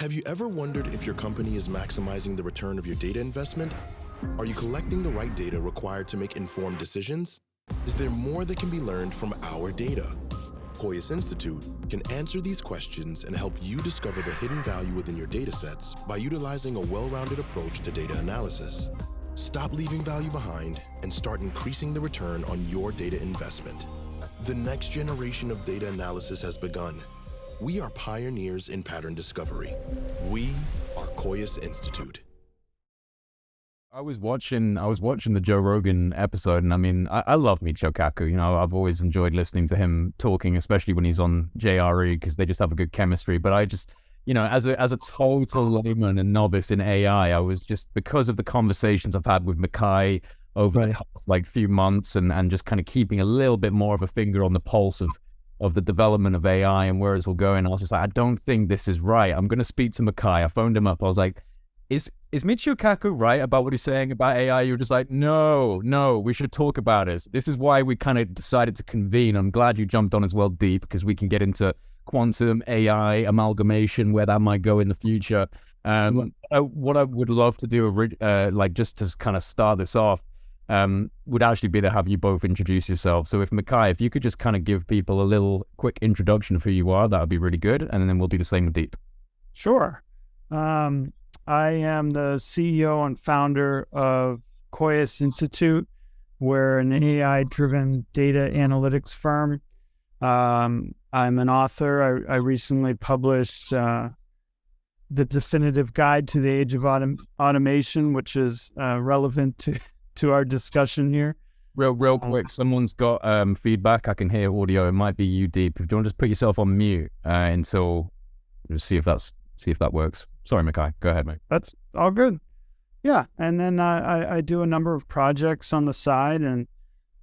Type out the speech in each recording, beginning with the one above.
Have you ever wondered if your company is maximizing the return of your data investment? Are you collecting the right data required to make informed decisions? Is there more that can be learned from our data? Coeus Institute can answer these questions and help you discover the hidden value within your datasets by utilizing a well-rounded approach to data analysis. Stop leaving value behind and start increasing the return on your data investment. The next generation of data analysis has begun. We are pioneers in pattern discovery. We are Coeus Institute. I was watching the Joe Rogan episode, and I mean, I love Michio Kaku. You know, I've always enjoyed listening to him talking, especially when he's on JRE, because they just have a good chemistry. But I just, you know, as a total layman and novice in AI, I was just, because of the conversations I've had with Michai over the past few months, and just kind of keeping a little bit more of a finger on the pulse of the development of AI and where it's all going. I was just like, I don't think this is right. I'm going to speak to Michai. I phoned him up. I was like, is Michio Kaku right about what he's saying about AI? You were just like, no, we should talk about it. This is why we kind of decided to convene. I'm glad you jumped on as well, Deep, because we can get into quantum, AI, amalgamation, where that might go in the future. What I would love to do, just to kind of start this off, would actually be to have you both introduce yourselves. So if you could just kind of give people a little quick introduction of who you are, that would be really good. And then we'll do the same with Deep. Sure. I am the CEO and founder of Coeus Institute. We're an AI-driven data analytics firm. I'm an author. I recently published The Definitive Guide to the Age of Automation, which is relevant to our discussion here. Real quick, someone's got feedback. I can hear audio. It might be you, Deep. If you want to just put yourself on mute until we'll see if that works. Sorry, Michai. Go ahead, mate. That's all good. Yeah, and then I do a number of projects on the side, and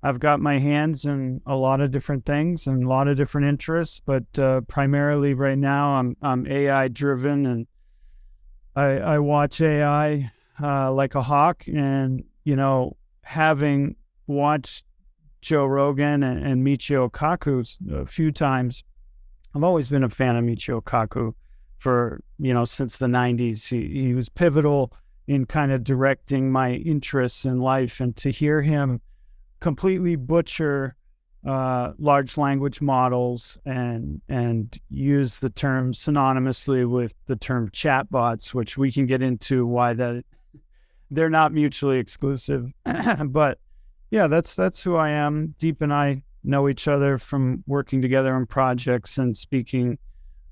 I've got my hands in a lot of different things and a lot of different interests. But primarily right now, I'm AI driven, and I watch AI like a hawk. And you know, having watched Joe Rogan and Michio Kaku a few times, I've always been a fan of Michio Kaku. For, since the 90s, he was pivotal in kind of directing my interests in life, and to hear him completely butcher large language models and use the term synonymously with the term chatbots, which we can get into why that they're not mutually exclusive. But yeah, that's who I am. Deep and I know each other from working together on projects and speaking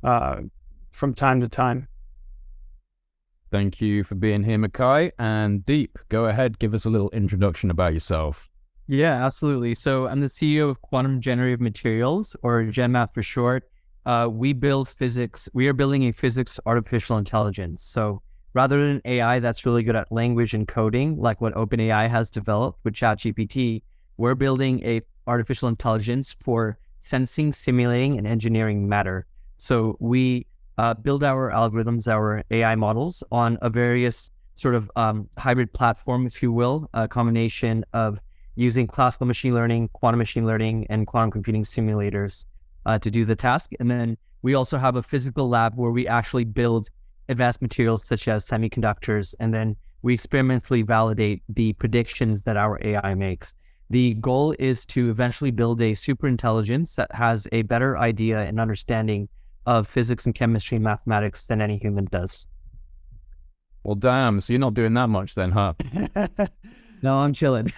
from time to time. Thank you for being here, Michai. And Deep, go ahead, give us a little introduction about yourself. Yeah, absolutely. So I'm the CEO of Quantum Generative Materials, or GenMat for short. We build physics. We are building a physics artificial intelligence. So rather than AI that's really good at language and coding, like what OpenAI has developed with ChatGPT, we're building a artificial intelligence for sensing, simulating, and engineering matter. So we build our algorithms, our AI models, on a various sort of hybrid platform, if you will, a combination of using classical machine learning, quantum machine learning, and quantum computing simulators to do the task. And then we also have a physical lab where we actually build advanced materials such as semiconductors, and then we experimentally validate the predictions that our AI makes. The goal is to eventually build a super intelligence that has a better idea and understanding of physics and chemistry and mathematics than any human does. Well, damn. So you're not doing that much then, huh? No, I'm chilling.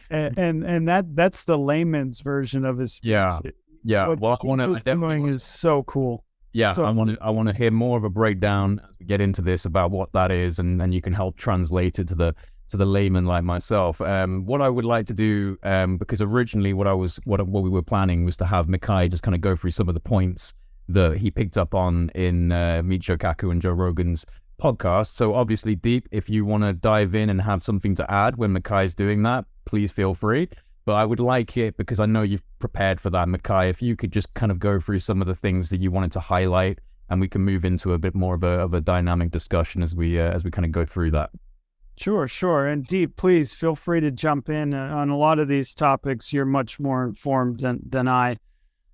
and that's the layman's version of his. Yeah. Well, doing is so cool. Yeah, so, I want to hear more of a breakdown as we get into this about what that is, and then you can help translate it to the layman like myself. What I would like to do, because originally what we were planning was to have Michai just kind of go through some of the points that he picked up on in Michio Kaku and Joe Rogan's podcast. So obviously, Deep, if you want to dive in and have something to add when Michai's doing that, please feel free. But I would like it, because I know you've prepared for that, Michai, if you could just kind of go through some of the things that you wanted to highlight, and we can move into a bit more of a dynamic discussion as we kind of go through that. Sure. And Deep, please feel free to jump in on a lot of these topics. You're much more informed than I.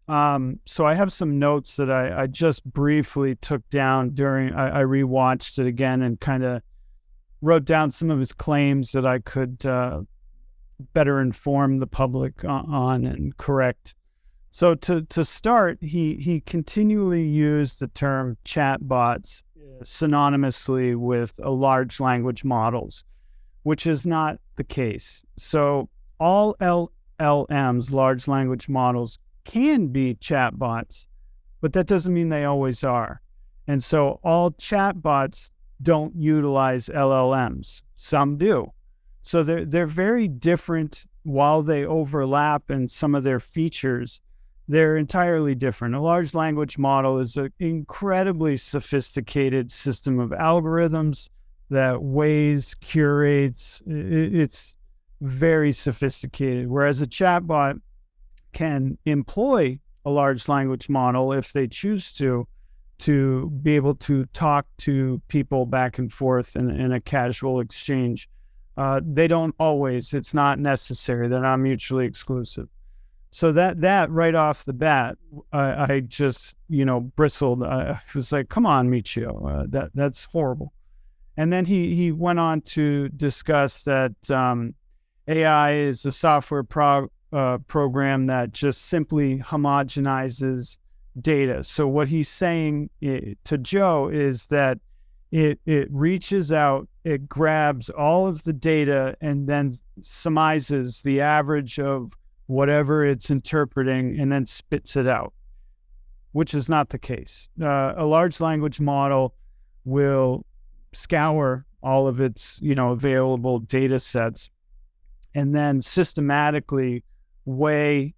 So I have some notes that I just briefly took down during, I rewatched it again and kind of wrote down some of his claims that I could better inform the public on and correct. So to start, he continually used the term chatbots synonymously with large language models, which is not the case. So all LLMs, large language models, can be chatbots, but that doesn't mean they always are. And so all chatbots don't utilize LLMs. Some do. So they're very different. While they overlap in some of their features, they're entirely different. A large language model is an incredibly sophisticated system of algorithms that weighs, curates. It's very sophisticated, whereas a chatbot can employ a large language model if they choose to be able to talk to people back and forth in a casual exchange. They don't always. It's not necessary. They're not mutually exclusive. So that right off the bat, I just, bristled. I was like, come on, Michio, that's horrible. And then he went on to discuss that AI is a software program that just simply homogenizes data. So what he's saying to Joe is that it reaches out, it grabs all of the data and then summarizes the average of whatever it's interpreting and then spits it out, which is not the case. A large language model will scour all of its, available data sets and then systematically weigh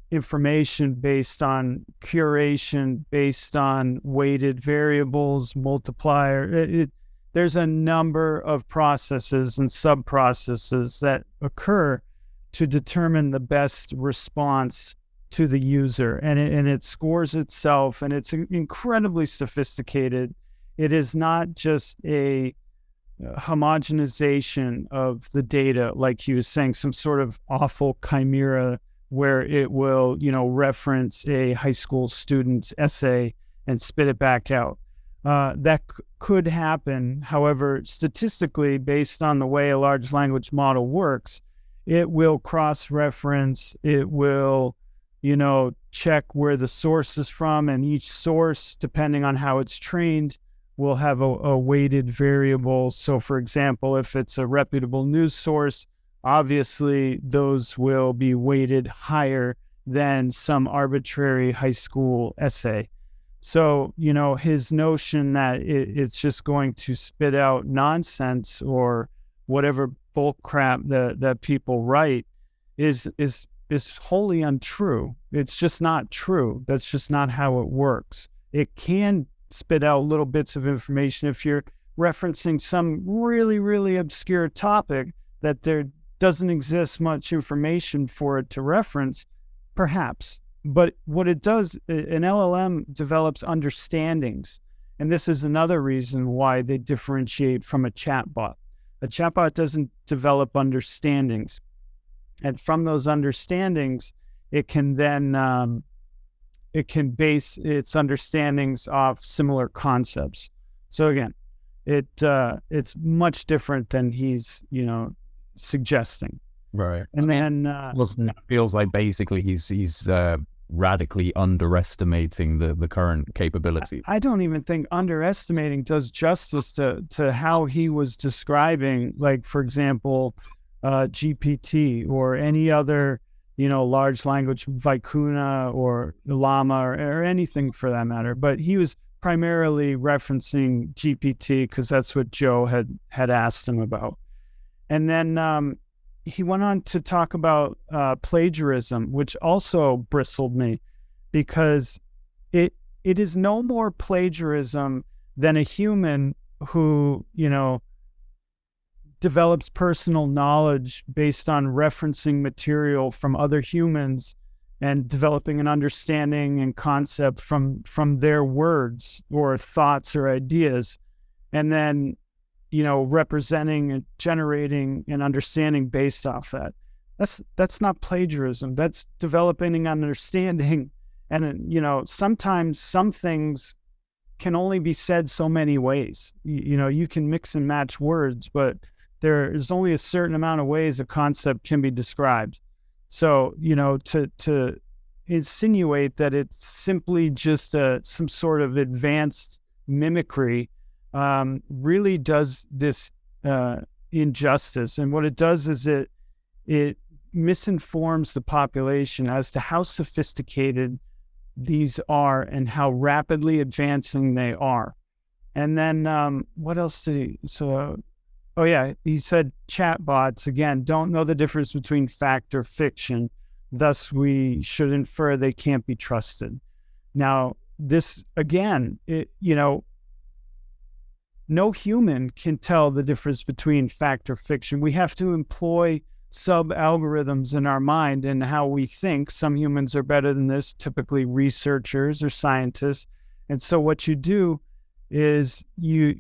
information based on curation, based on weighted variables, multiplier. There's a number of processes and sub-processes that occur to determine the best response to the user. And it scores itself, and it's incredibly sophisticated. It is not just a homogenization of the data, like he was saying, some sort of awful chimera where it will, reference a high school student's essay and spit it back out. That could happen. However, statistically, based on the way a large language model works, it will cross-reference, it will, check where the source is from, and each source, depending on how it's trained, will have a weighted variable. So, for example, if it's a reputable news source, obviously those will be weighted higher than some arbitrary high school essay. So, his notion that it's just going to spit out nonsense or whatever bull crap that people write is wholly untrue. It's just not true. That's just not how it works. It can spit out little bits of information if you're referencing some really, really obscure topic that there doesn't exist much information for it to reference, perhaps. But what it does, an LLM develops understandings. And this is another reason why they differentiate from a chatbot. A chatbot doesn't develop understandings. And from those understandings, it can then it can base its understandings off similar concepts. So again, it's much different than he's suggesting. Right. And then it feels like basically he's radically underestimating the current capability. I don't even think underestimating does justice to how he was describing, like, for example, GPT or any other, large language, Vicuna or Llama or anything for that matter. But he was primarily referencing GPT because that's what Joe had asked him about. And then he went on to talk about plagiarism, which also bristled me because it is no more plagiarism than a human who, develops personal knowledge based on referencing material from other humans and developing an understanding and concept from their words or thoughts or ideas, and then representing and generating an understanding based off that. That's not plagiarism. That's developing an understanding And, sometimes some things can only be said so many ways. You can mix and match words, but there is only a certain amount of ways a concept can be described. So, to insinuate that it's simply just some sort of advanced mimicry really does this injustice. And what it does is it misinforms the population as to how sophisticated these are and how rapidly advancing they are. And then what else did he? He said chatbots, again, don't know the difference between fact or fiction. Thus, we should infer they can't be trusted. Now, this, again, no human can tell the difference between fact or fiction. We have to employ sub-algorithms in our mind and how we think. Some humans are better than this, typically researchers or scientists. And so what you do is you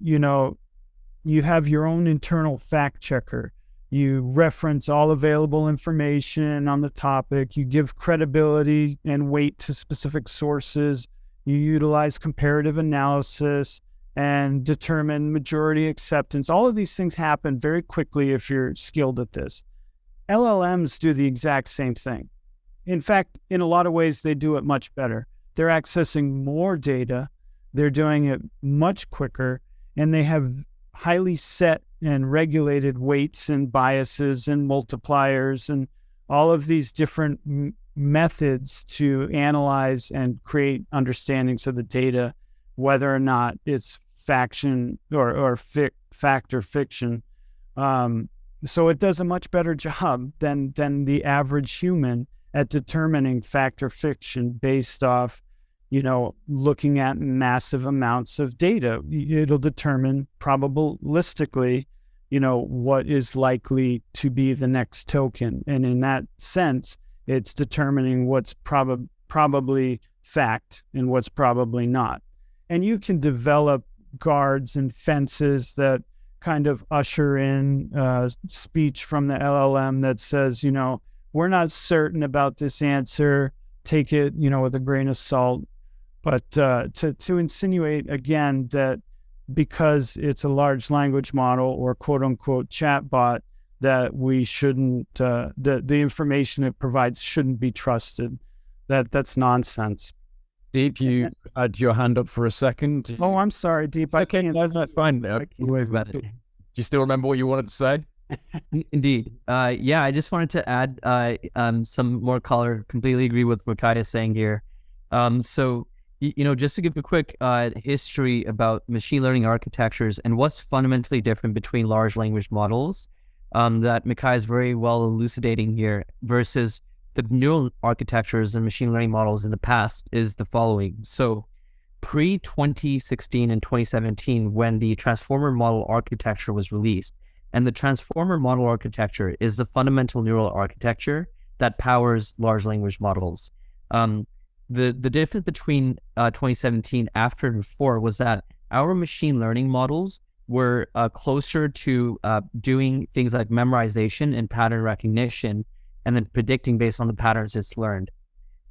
have your own internal fact checker. You reference all available information on the topic. You give credibility and weight to specific sources. You utilize comparative analysis and determine majority acceptance. All of these things happen very quickly if you're skilled at this. LLMs do the exact same thing. In fact, in a lot of ways, they do it much better. They're accessing more data. They're doing it much quicker, and they have highly set and regulated weights and biases and multipliers and all of these different methods to analyze and create understandings of the data, whether or not it's faction or fact or fiction. So it does a much better job than the average human at determining fact or fiction based off, looking at massive amounts of data. It'll determine probabilistically, what is likely to be the next token. And in that sense, it's determining what's probably fact and what's probably not. And you can develop guards and fences that kind of usher in speech from the LLM that says, we're not certain about this answer. Take it, with a grain of salt. But to insinuate again that because it's a large language model or quote unquote chatbot, that we shouldn't, the information it provides shouldn't be trusted. That's nonsense. Deep, you had your hand up for a second. Oh, I'm sorry, Deep. I can't. No, that's fine. Do you still remember what you wanted to say? Indeed. I just wanted to add some more color. Completely agree with what Michai is saying here. Just to give a quick history about machine learning architectures and what's fundamentally different between large language models that Michai is very well elucidating here versus the neural architectures and machine learning models in the past is the following. So pre-2016 and 2017, when the transformer model architecture was released, and the transformer model architecture is the fundamental neural architecture that powers large language models. The difference between 2017 after and before was that our machine learning models were closer to doing things like memorization and pattern recognition, and then predicting based on the patterns it's learned.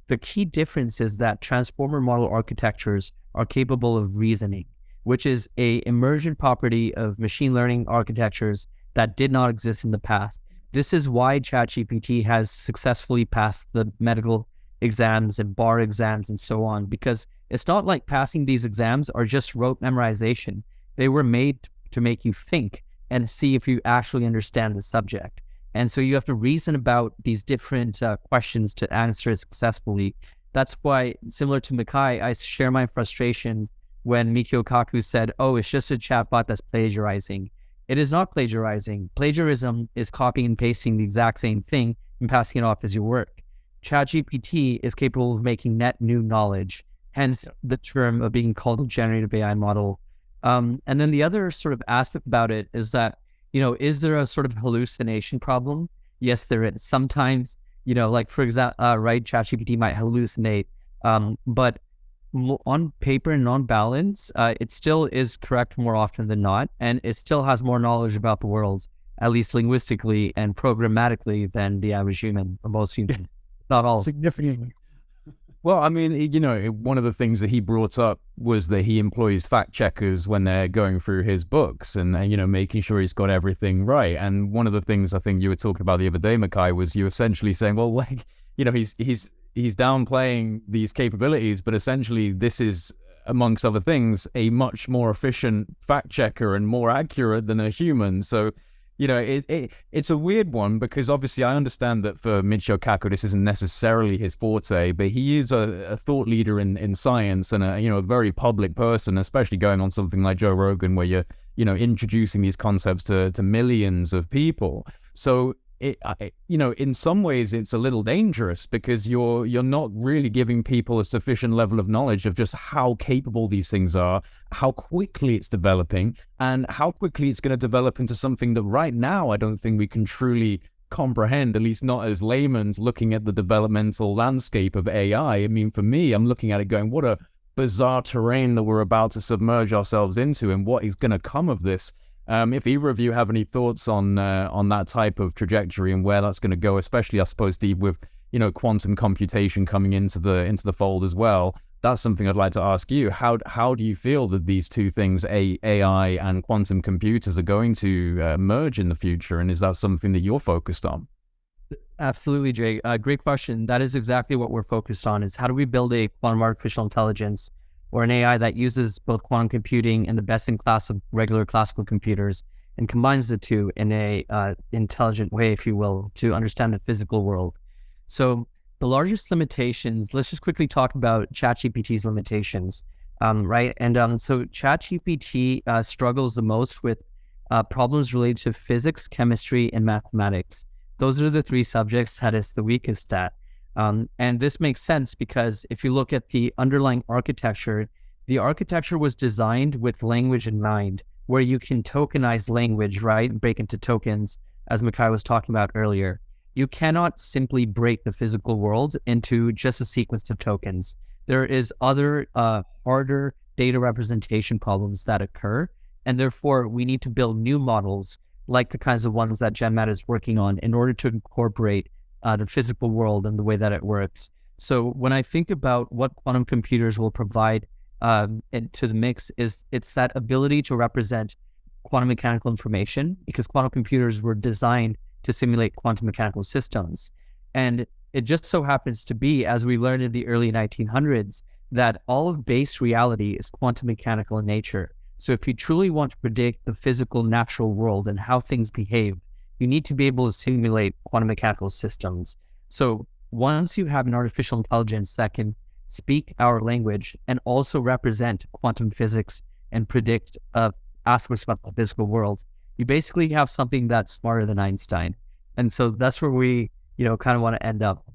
The key difference is that transformer model architectures are capable of reasoning, which is an emergent property of machine learning architectures that did not exist in the past. This is why ChatGPT has successfully passed the medical exams and bar exams and so on, because it's not like passing these exams are just rote memorization. They were made to make you think and see if you actually understand the subject. And so you have to reason about these different questions to answer it successfully. That's why, similar to Michai, I share my frustrations when Mikio Kaku said, oh, it's just a chatbot that's plagiarizing. It is not plagiarizing. Plagiarism is copying and pasting the exact same thing and passing it off as your work. ChatGPT is capable of making net new knowledge, hence the term of being called a generative AI model. And then the other sort of aspect about it is that, is there a sort of hallucination problem? Yes, there is. Sometimes, like for example, ChatGPT might hallucinate, but on paper and on balance, it still is correct more often than not, and it still has more knowledge about the world, at least linguistically and programmatically, than the average human or most humans. Not all. Significantly. Well, I mean, one of the things that he brought up was that he employs fact checkers when they're going through his books and making sure he's got everything right. And one of the things I think you were talking about the other day, Michai, was you essentially saying, well, like, he's downplaying these capabilities, but essentially this is, amongst other things, a much more efficient fact checker and more accurate than a human. So it's a weird one, because obviously I understand that for Michio Kaku, this isn't necessarily his forte, but he is a thought leader in science and a very public person, especially going on something like Joe Rogan, where you're introducing these concepts to millions of people. So in some ways it's a little dangerous, because you're not really giving people a sufficient level of knowledge of just how capable these things are, how quickly it's developing, and how quickly it's going to develop into something that right now I don't think we can truly comprehend, at least not as layman's looking at the developmental landscape of AI. I mean, for me, I'm looking at it going, what a bizarre terrain that we're about to submerge ourselves into, and what is going to come of this. If either of you have any thoughts on that type of trajectory and where that's going to go, especially I suppose, Deep, with quantum computation coming into the fold as well, that's something I'd like to ask you. How do you feel that these two things, AI and quantum computers, are going to merge in the future, and is that something that you're focused on? Absolutely, Jay. Great question. That is exactly what we're focused on, is how do we build a quantum artificial intelligence, or an AI that uses both quantum computing and the best in class of regular classical computers, and combines the two in a intelligent way, if you will, to understand the physical world. So the largest limitations, let's just quickly talk about ChatGPT's limitations, right? And so ChatGPT struggles the most with problems related to physics, chemistry, and mathematics. Those are the three subjects that it's the weakest at. And this makes sense because if you look at the underlying architecture, the architecture was designed with language in mind, where you can tokenize language, right? Break into tokens, as Michai was talking about earlier. You cannot simply break the physical world into just a sequence of tokens. There is other harder data representation problems that occur, and therefore we need to build new models like the kinds of ones that GenMat is working on in order to incorporate the physical world and the way that it works. So when I think about what quantum computers will provide to the mix, it's that ability to represent quantum mechanical information, because quantum computers were designed to simulate quantum mechanical systems. And it just so happens to be, as we learned in the early 1900s, that all of base reality is quantum mechanical in nature. So if you truly want to predict the physical natural world and how things behave, you need to be able to simulate quantum mechanical systems. So once you have an artificial intelligence that can speak our language and also represent quantum physics and predict aspects about the physical world, you basically have something that's smarter than Einstein. And so that's where we, kind of want to end up.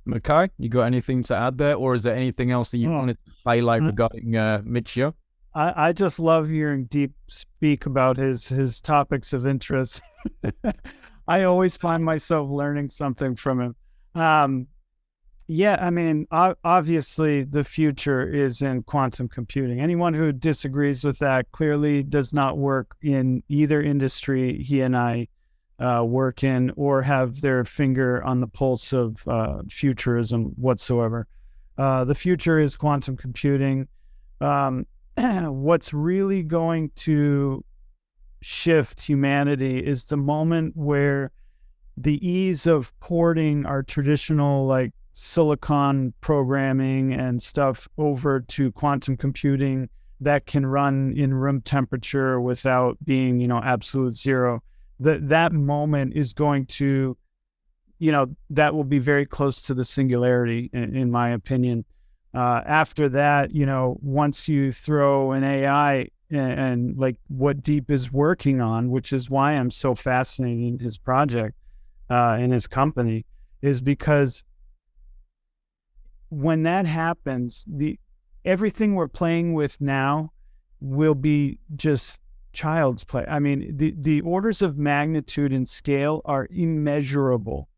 Michai, you got anything to add there, or is there anything else that you wanted to highlight regarding Michio? I just love hearing Deep speak about his topics of interest. I always find myself learning something from him. Yeah, I mean, obviously the future is in quantum computing. Anyone who disagrees with that clearly does not work in either industry he and I work in, or have their finger on the pulse of futurism whatsoever. The future is quantum computing. What's really going to shift humanity is the moment where the ease of porting our traditional like silicon programming and stuff over to quantum computing that can run in room temperature without being, absolute zero. That moment is going to, that will be very close to the singularity, in my opinion. After that, once you throw an AI and like what Deep is working on, which is why I'm so fascinated in his project, in his company, is because when that happens, everything we're playing with now will be just child's play. I mean, the orders of magnitude and scale are immeasurable.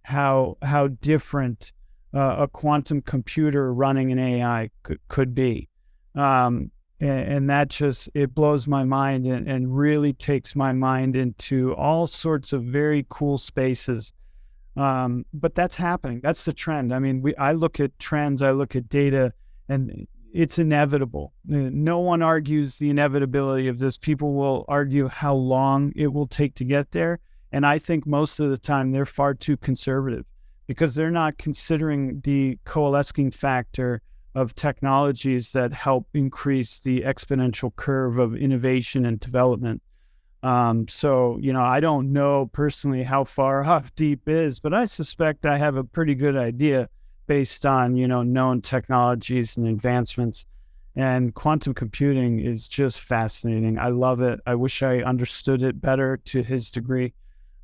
How different a quantum computer running an AI could be. And that just, it blows my mind and really takes my mind into all sorts of very cool spaces. But that's happening. That's the trend. I mean, I look at trends, I look at data, and it's inevitable. No one argues the inevitability of this. People will argue how long it will take to get there. And I think most of the time they're far too conservative because they're not considering the coalescing factor of technologies that help increase the exponential curve of innovation and development. So, I don't know personally how far off deep is, but I suspect I have a pretty good idea based on, known technologies and advancements. And quantum computing is just fascinating. I love it. I wish I understood it better to his degree.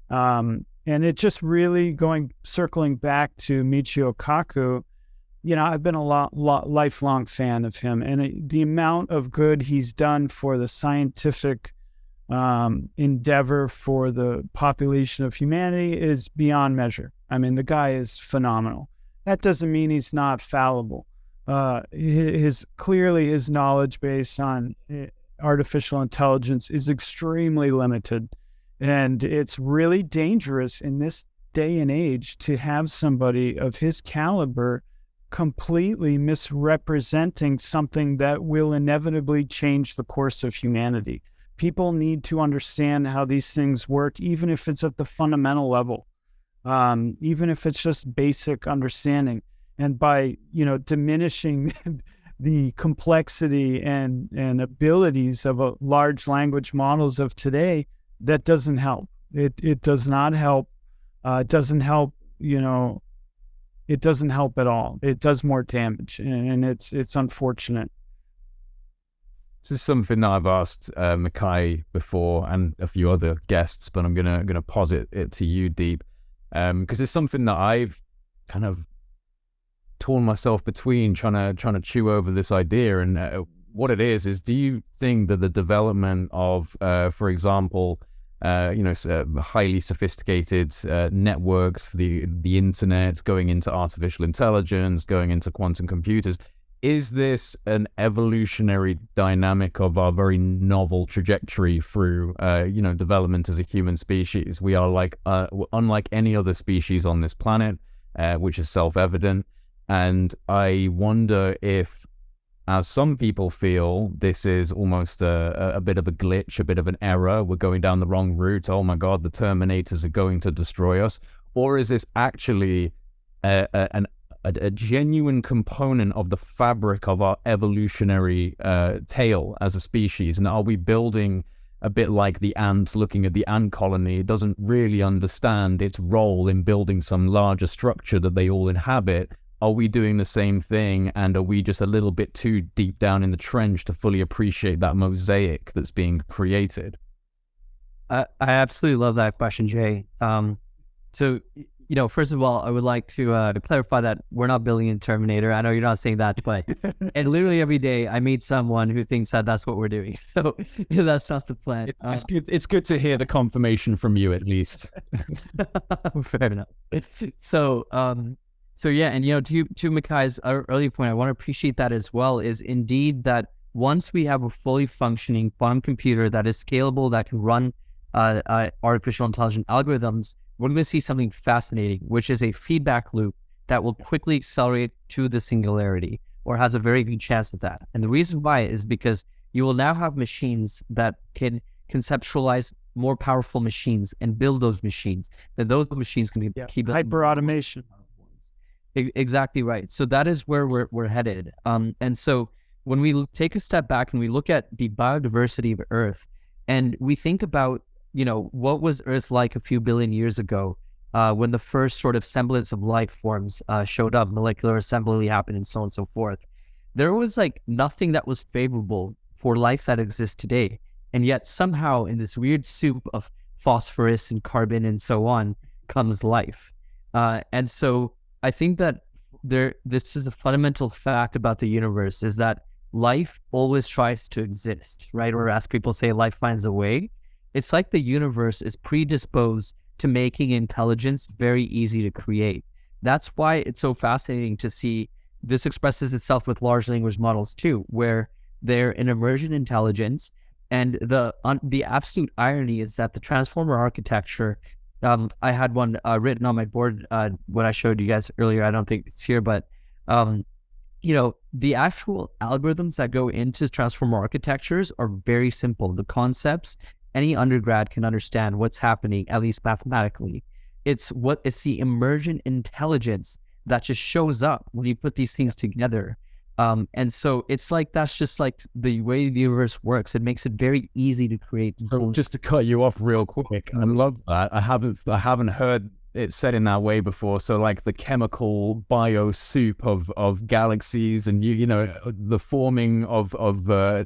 And it just really circling back to Michio Kaku, I've been a lifelong fan of him, and the amount of good he's done for the scientific endeavor for the population of humanity is beyond measure. I mean, the guy is phenomenal. That doesn't mean he's not fallible. Clearly his knowledge base on artificial intelligence is extremely limited. And it's really dangerous in this day and age to have somebody of his caliber completely misrepresenting something that will inevitably change the course of humanity. People need to understand how these things work, even if it's at the fundamental level, even if it's just basic understanding. And by, diminishing the complexity and abilities of large language models of today, that doesn't help. It does not help. It doesn't help, it doesn't help at all. It does more damage, and it's unfortunate. This is something that I've asked Michai before and a few other guests, but I'm gonna posit it to you, Deep, because it's something that I've kind of torn myself between trying to chew over this idea. And what it is do you think that the development of, for example, highly sophisticated networks for the internet, going into artificial intelligence, going into quantum computers, is this an evolutionary dynamic of our very novel trajectory through, development as a human species? We are unlike any other species on this planet, which is self-evident. And I wonder if, as some people feel, this is almost a bit of a glitch, a bit of an error. We're going down the wrong route. Oh my God, the Terminators are going to destroy us. Or is this actually a genuine component of the fabric of our evolutionary tale as a species? And are we building a bit like the ant, looking at the ant colony? It doesn't really understand its role in building some larger structure that they all inhabit. Are we doing the same thing, and are we just a little bit too deep down in the trench to fully appreciate that mosaic that's being created? I absolutely love that question, Jay. So, first of all, I would like to clarify that we're not building a Terminator. I know you're not saying that, but and literally every day I meet someone who thinks that that's what we're doing. So that's not the plan. It's good to hear the confirmation from you, at least. Fair enough. So yeah, and to Michai's earlier point, I want to appreciate that as well, is indeed that once we have a fully functioning quantum computer that is scalable, that can run artificial intelligent algorithms, we're going to see something fascinating, which is a feedback loop that will quickly accelerate to the singularity, or has a very good chance at that. And the reason why is because you will now have machines that can conceptualize more powerful machines and build those machines. Then those machines can be hyper automation. Exactly right. So that is where we're headed. And so when we take a step back and we look at the biodiversity of Earth, and we think about, what was Earth like a few billion years ago, when the first sort of semblance of life forms showed up, molecular assembly happened, and so on and so forth. There was nothing that was favorable for life that exists today. And yet somehow in this weird soup of phosphorus and carbon and so on comes life. And so I think that this is a fundamental fact about the universe, is that life always tries to exist, right? Or as people say, life finds a way. It's like the universe is predisposed to making intelligence very easy to create. That's why it's so fascinating to see this expresses itself with large language models too, where they're an emergent intelligence. And the absolute irony is that the transformer architecture I had one written on my board when I showed you guys earlier. I don't think it's here, but the actual algorithms that go into transformer architectures are very simple. The concepts, any undergrad can understand what's happening, at least mathematically. It's the emergent intelligence that just shows up when you put these things together. And so it's like, that's just like the way the universe works. It makes it very easy to create. So just to cut you off real quick, I love that. I haven't heard it said in that way before. So like the chemical bio soup of galaxies and the forming of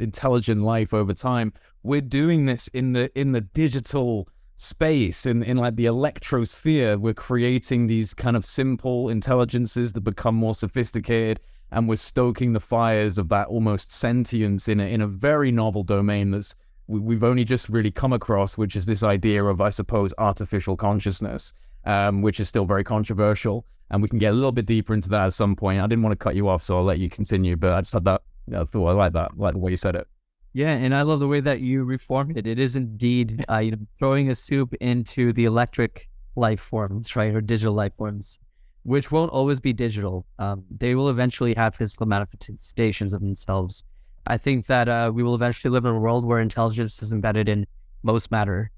intelligent life over time. We're doing this in the digital space, in like the electrosphere. We're creating these kind of simple intelligences that become more sophisticated, and we're stoking the fires of that almost sentience in a very novel domain that's we've only just really come across, which is this idea of, I suppose, artificial consciousness, which is still very controversial, and we can get a little bit deeper into that at some point. I didn't want to cut you off, so I'll let you continue, but I just had that thought. I like that, like the way you said it. Yeah, and I love the way that you reformed it. It is indeed throwing a soup into the electric life forms, right, or digital life forms, which won't always be digital. They will eventually have physical manifestations of themselves. I think that we will eventually live in a world where intelligence is embedded in most matter.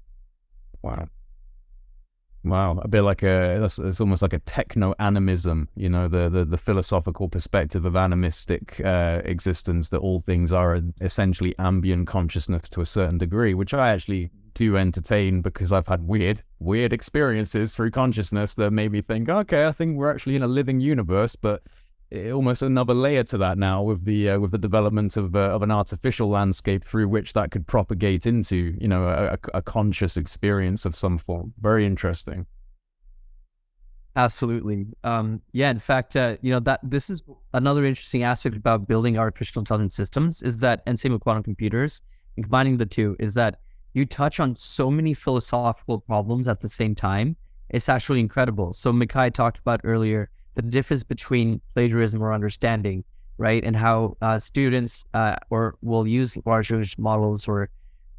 Wow, a bit like it's almost like a techno-animism, the philosophical perspective of animistic existence, that all things are essentially ambient consciousness to a certain degree, which I actually do entertain because I've had weird experiences through consciousness that made me think, okay, I think we're actually in a living universe, but almost another layer to that now with the development of an artificial landscape through which that could propagate into a conscious experience of some form. Very interesting. Absolutely. In fact, that this is another interesting aspect about building artificial intelligence systems, is that, and same with quantum computers, and combining the two, is that you touch on so many philosophical problems at the same time. It's actually incredible. So Michai talked about earlier the difference between plagiarism or understanding, right? And how students will use large language models or,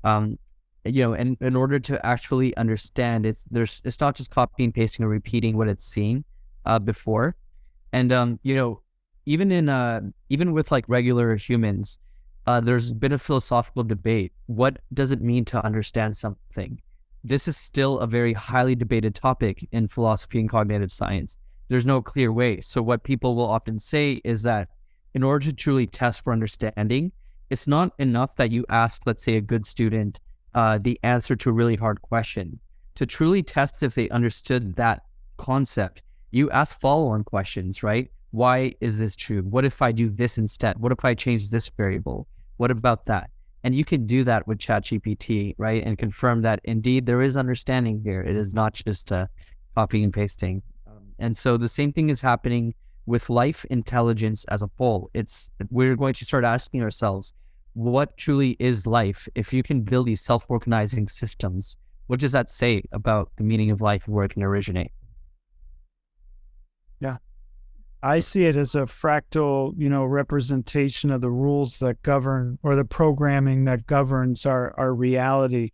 in order to actually understand, it's not just copying, pasting, or repeating what it's seen before. And, even with like regular humans, there's been a philosophical debate. What does it mean to understand something? This is still a very highly debated topic in philosophy and cognitive science. There's no clear way. So what people will often say is that in order to truly test for understanding, it's not enough that you ask, let's say, a good student the answer to a really hard question. To truly test if they understood that concept, you ask follow-on questions, right? Why is this true? What if I do this instead? What if I change this variable? What about that? And you can do that with ChatGPT, right? And confirm that indeed there is understanding here. It is not just copying and pasting. And so the same thing is happening with life intelligence as a whole. We're going to start asking ourselves, what truly is life? If you can build these self-organizing systems, what does that say about the meaning of life and where it can originate? Yeah. I see it as a fractal, representation of the rules that govern, or the programming that governs our reality.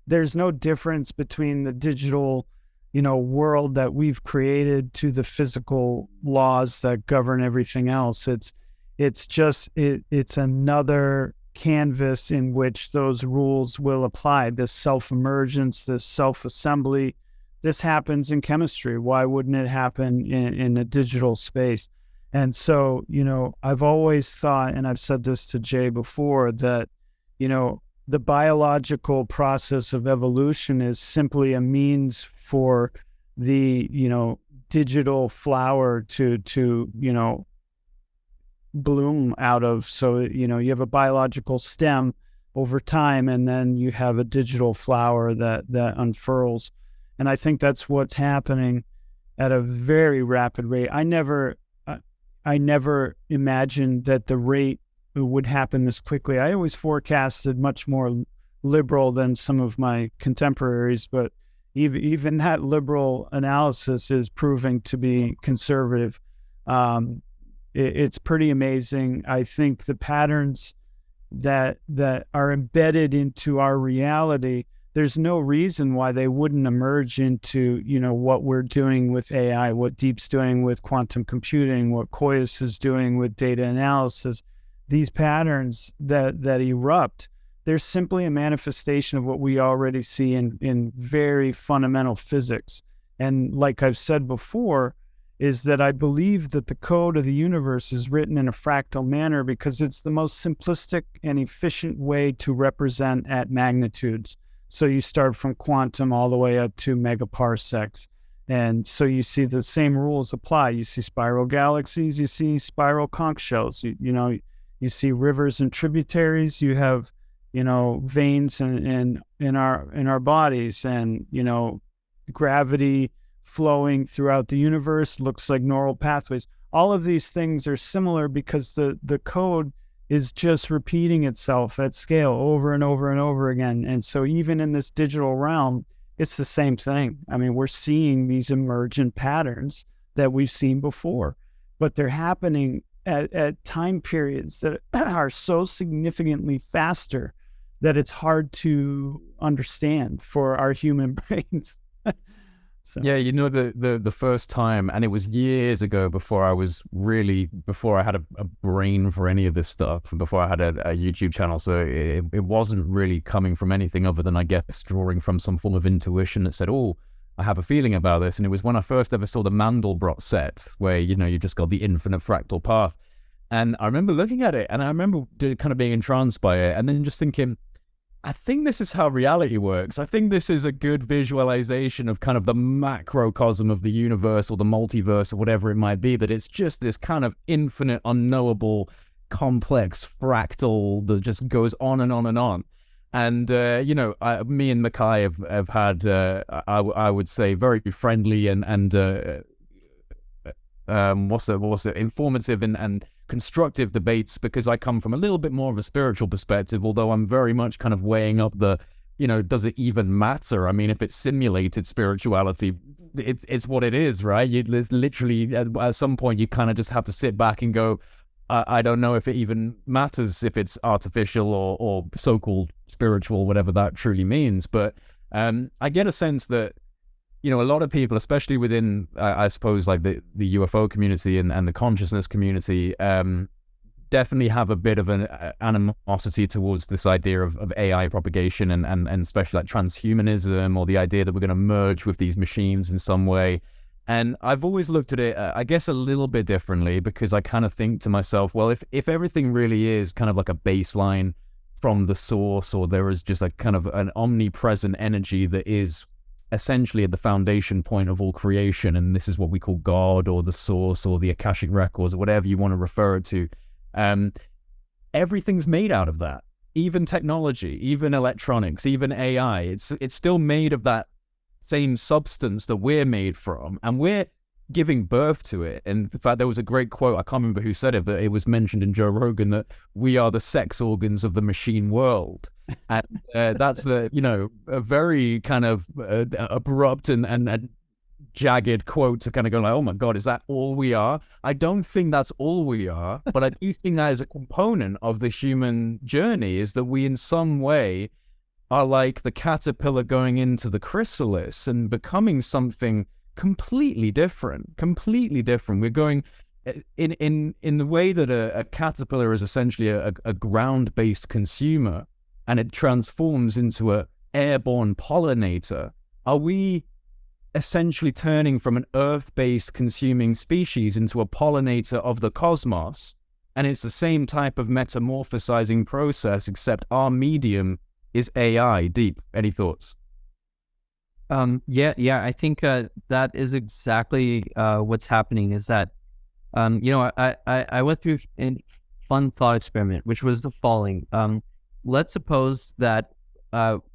There's no difference between the digital world that we've created to the physical laws that govern everything else. It's another canvas in which those rules will apply. This self-emergence, this self-assembly, this happens in chemistry. Why wouldn't it happen in a digital space? And so, I've always thought, and I've said this to Jay before, that, the biological process of evolution is simply a means for the, digital flower to bloom out of. So, you have a biological stem over time, and then you have a digital flower that unfurls. And I think that's what's happening at a very rapid rate. I never imagined that the rate would happen this quickly. I always forecasted much more liberal than some of my contemporaries, but even that liberal analysis is proving to be conservative. It's pretty amazing. I think the patterns that are embedded into our reality, there's no reason why they wouldn't emerge into, what we're doing with AI, what Deep's doing with quantum computing, what Coeus is doing with data analysis. These patterns that erupt, they're simply a manifestation of what we already see in very fundamental physics. And like I've said before, is that I believe that the code of the universe is written in a fractal manner because it's the most simplistic and efficient way to represent at magnitudes. So you start from quantum all the way up to megaparsecs. And so you see the same rules apply. You see spiral galaxies, you see spiral conch shells, you see rivers and tributaries, you have, veins in our bodies, and, gravity flowing throughout the universe looks like neural pathways. All of these things are similar because the code is just repeating itself at scale over and over and over again. And so even in this digital realm, it's the same thing. I mean, we're seeing these emergent patterns that we've seen before, but they're happening at time periods that are so significantly faster that it's hard to understand for our human brains. So. Yeah, the first time, and it was years ago before I had a brain for any of this stuff, before I had a YouTube channel. So it wasn't really coming from anything other than, I guess, drawing from some form of intuition that said, oh, I have a feeling about this. And it was when I first ever saw the Mandelbrot set, where, you just got the infinite fractal path. And I remember looking at it, and I remember kind of being entranced by it, and then just thinking, I think this is how reality works. I think this is a good visualization of kind of the macrocosm of the universe or the multiverse or whatever it might be, that it's just this kind of infinite, unknowable, complex fractal that just goes on and on and on. And, me and Michai have had, I would say, very friendly and informative and constructive debates, because I come from a little bit more of a spiritual perspective, although I'm very much kind of weighing up the, does it even matter? I mean, if it's simulated spirituality, it's what it is, right? There's literally, at some point, you kind of just have to sit back and go, I don't know if it even matters if it's artificial or so-called spiritual, whatever that truly means. But I get a sense that, a lot of people, especially within, I suppose, like the UFO community and the consciousness community, definitely have a bit of an animosity towards this idea of AI propagation and especially like transhumanism, or the idea that we're going to merge with these machines in some way. And I've always looked at it, I guess, a little bit differently, because I kind of think to myself, well, if everything really is kind of like a baseline from the source, or there is just like kind of an omnipresent energy that is essentially at the foundation point of all creation, and this is what we call God or the source or the Akashic records or whatever you want to refer it to, everything's made out of that. Even technology, even electronics, even AI, it's still made of that same substance that we're made from, and we're giving birth to it. And in fact, there was a great quote, I can't remember who said it, but it was mentioned in Joe Rogan, that we are the sex organs of the machine world. And that's a very kind of abrupt and jagged quote to kind of go like, oh my God, is that all we are? I don't think that's all we are, but I do think that is a component of the human journey, is that we in some way are like the caterpillar going into the chrysalis and becoming something completely different. We're going in the way that a caterpillar is essentially a ground-based consumer, and it transforms into a airborne pollinator. Are we essentially turning from an earth-based consuming species into a pollinator of the cosmos? And it's the same type of metamorphosizing process, except our medium is AI. Deep, any thoughts? I think that is exactly what's happening. Is that I went through a fun thought experiment, which was the following. Let's suppose that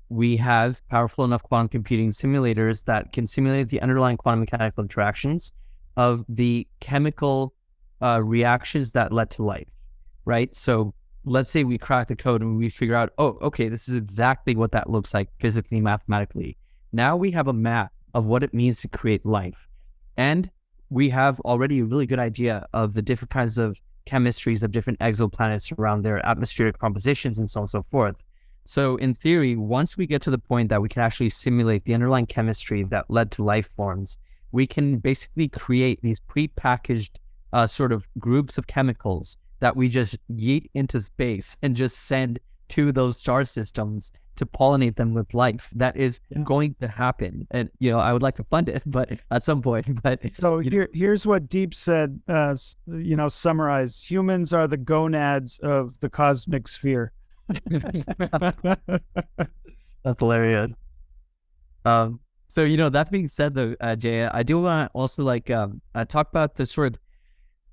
we have powerful enough quantum computing simulators that can simulate the underlying quantum mechanical interactions of the chemical reactions that led to life, right? So let's say we crack the code and we figure out, oh, okay, this is exactly what that looks like physically, mathematically. Now we have a map of what it means to create life. And we have already a really good idea of the different kinds of chemistries of different exoplanets around their atmospheric compositions and so on and so forth. So in theory, once we get to the point that we can actually simulate the underlying chemistry that led to life forms, we can basically create these pre-packaged sort of groups of chemicals that we just yeet into space and just send to those star systems to pollinate them with life. That is going to happen. And, I would like to fund it, but at some point, so here's what Deep said, summarize: humans are the gonads of the cosmic sphere. That's hilarious. So, that being said though, Jay, I do want to also talk about the sort of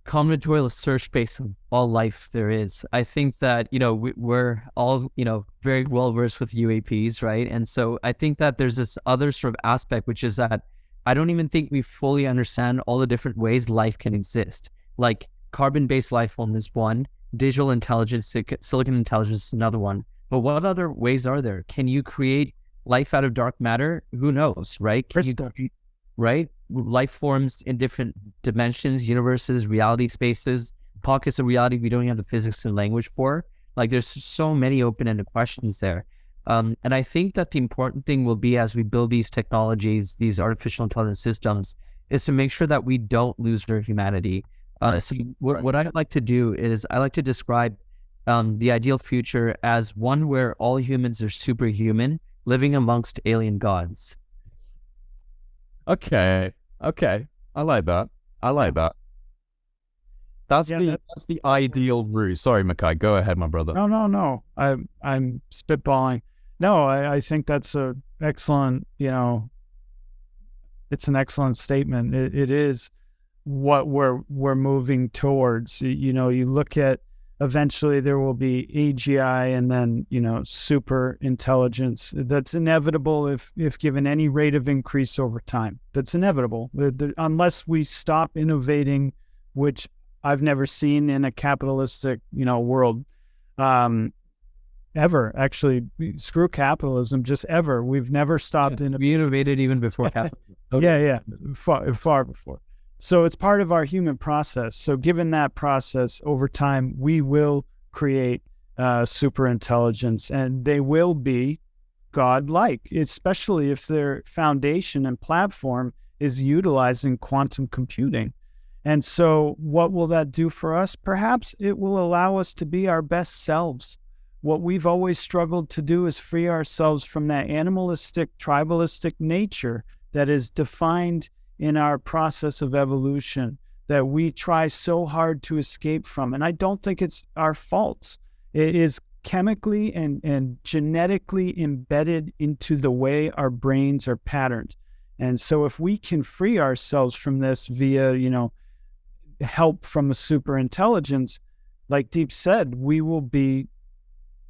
combinatorial search space of all life there is. I think that, we're all, very well versed with UAPs, right? And so I think that there's this other sort of aspect, which is that I don't even think we fully understand all the different ways life can exist. Like carbon-based life form is one, digital intelligence, silicon intelligence is another one. But what other ways are there? Can you create life out of dark matter? Who knows, right? Right? Life forms in different dimensions, universes, reality spaces, pockets of reality we don't have the physics and language for. Like there's so many open-ended questions there. And I think that the important thing will be, as we build these technologies, these artificial intelligence systems, is to make sure that we don't lose our humanity. So what I like to do is I like to describe the ideal future as one where all humans are superhuman, living amongst alien gods. Okay. I like that. That's the ideal route. Sorry, Michai. Go ahead, my brother. No. I'm spitballing. No, I think that's a excellent, it's an excellent statement. It is what we're moving towards. You look at, eventually there will be AGI and then, super intelligence. That's inevitable if given any rate of increase over time. That's inevitable. Unless we stop innovating, which I've never seen in a capitalistic, world. Ever. Actually, screw capitalism, just ever. We've never stopped We innovated even before capitalism. Yeah. Far before. So it's part of our human process. So given that process, over time, we will create super intelligence, and they will be God-like, especially if their foundation and platform is utilizing quantum computing. And so what will that do for us? Perhaps it will allow us to be our best selves. What we've always struggled to do is free ourselves from that animalistic, tribalistic nature that is defined in our process of evolution that we try so hard to escape from. And I don't think it's our fault. It is chemically and genetically embedded into the way our brains are patterned. And so if we can free ourselves from this via, help from a super intelligence, like Deep said, we will be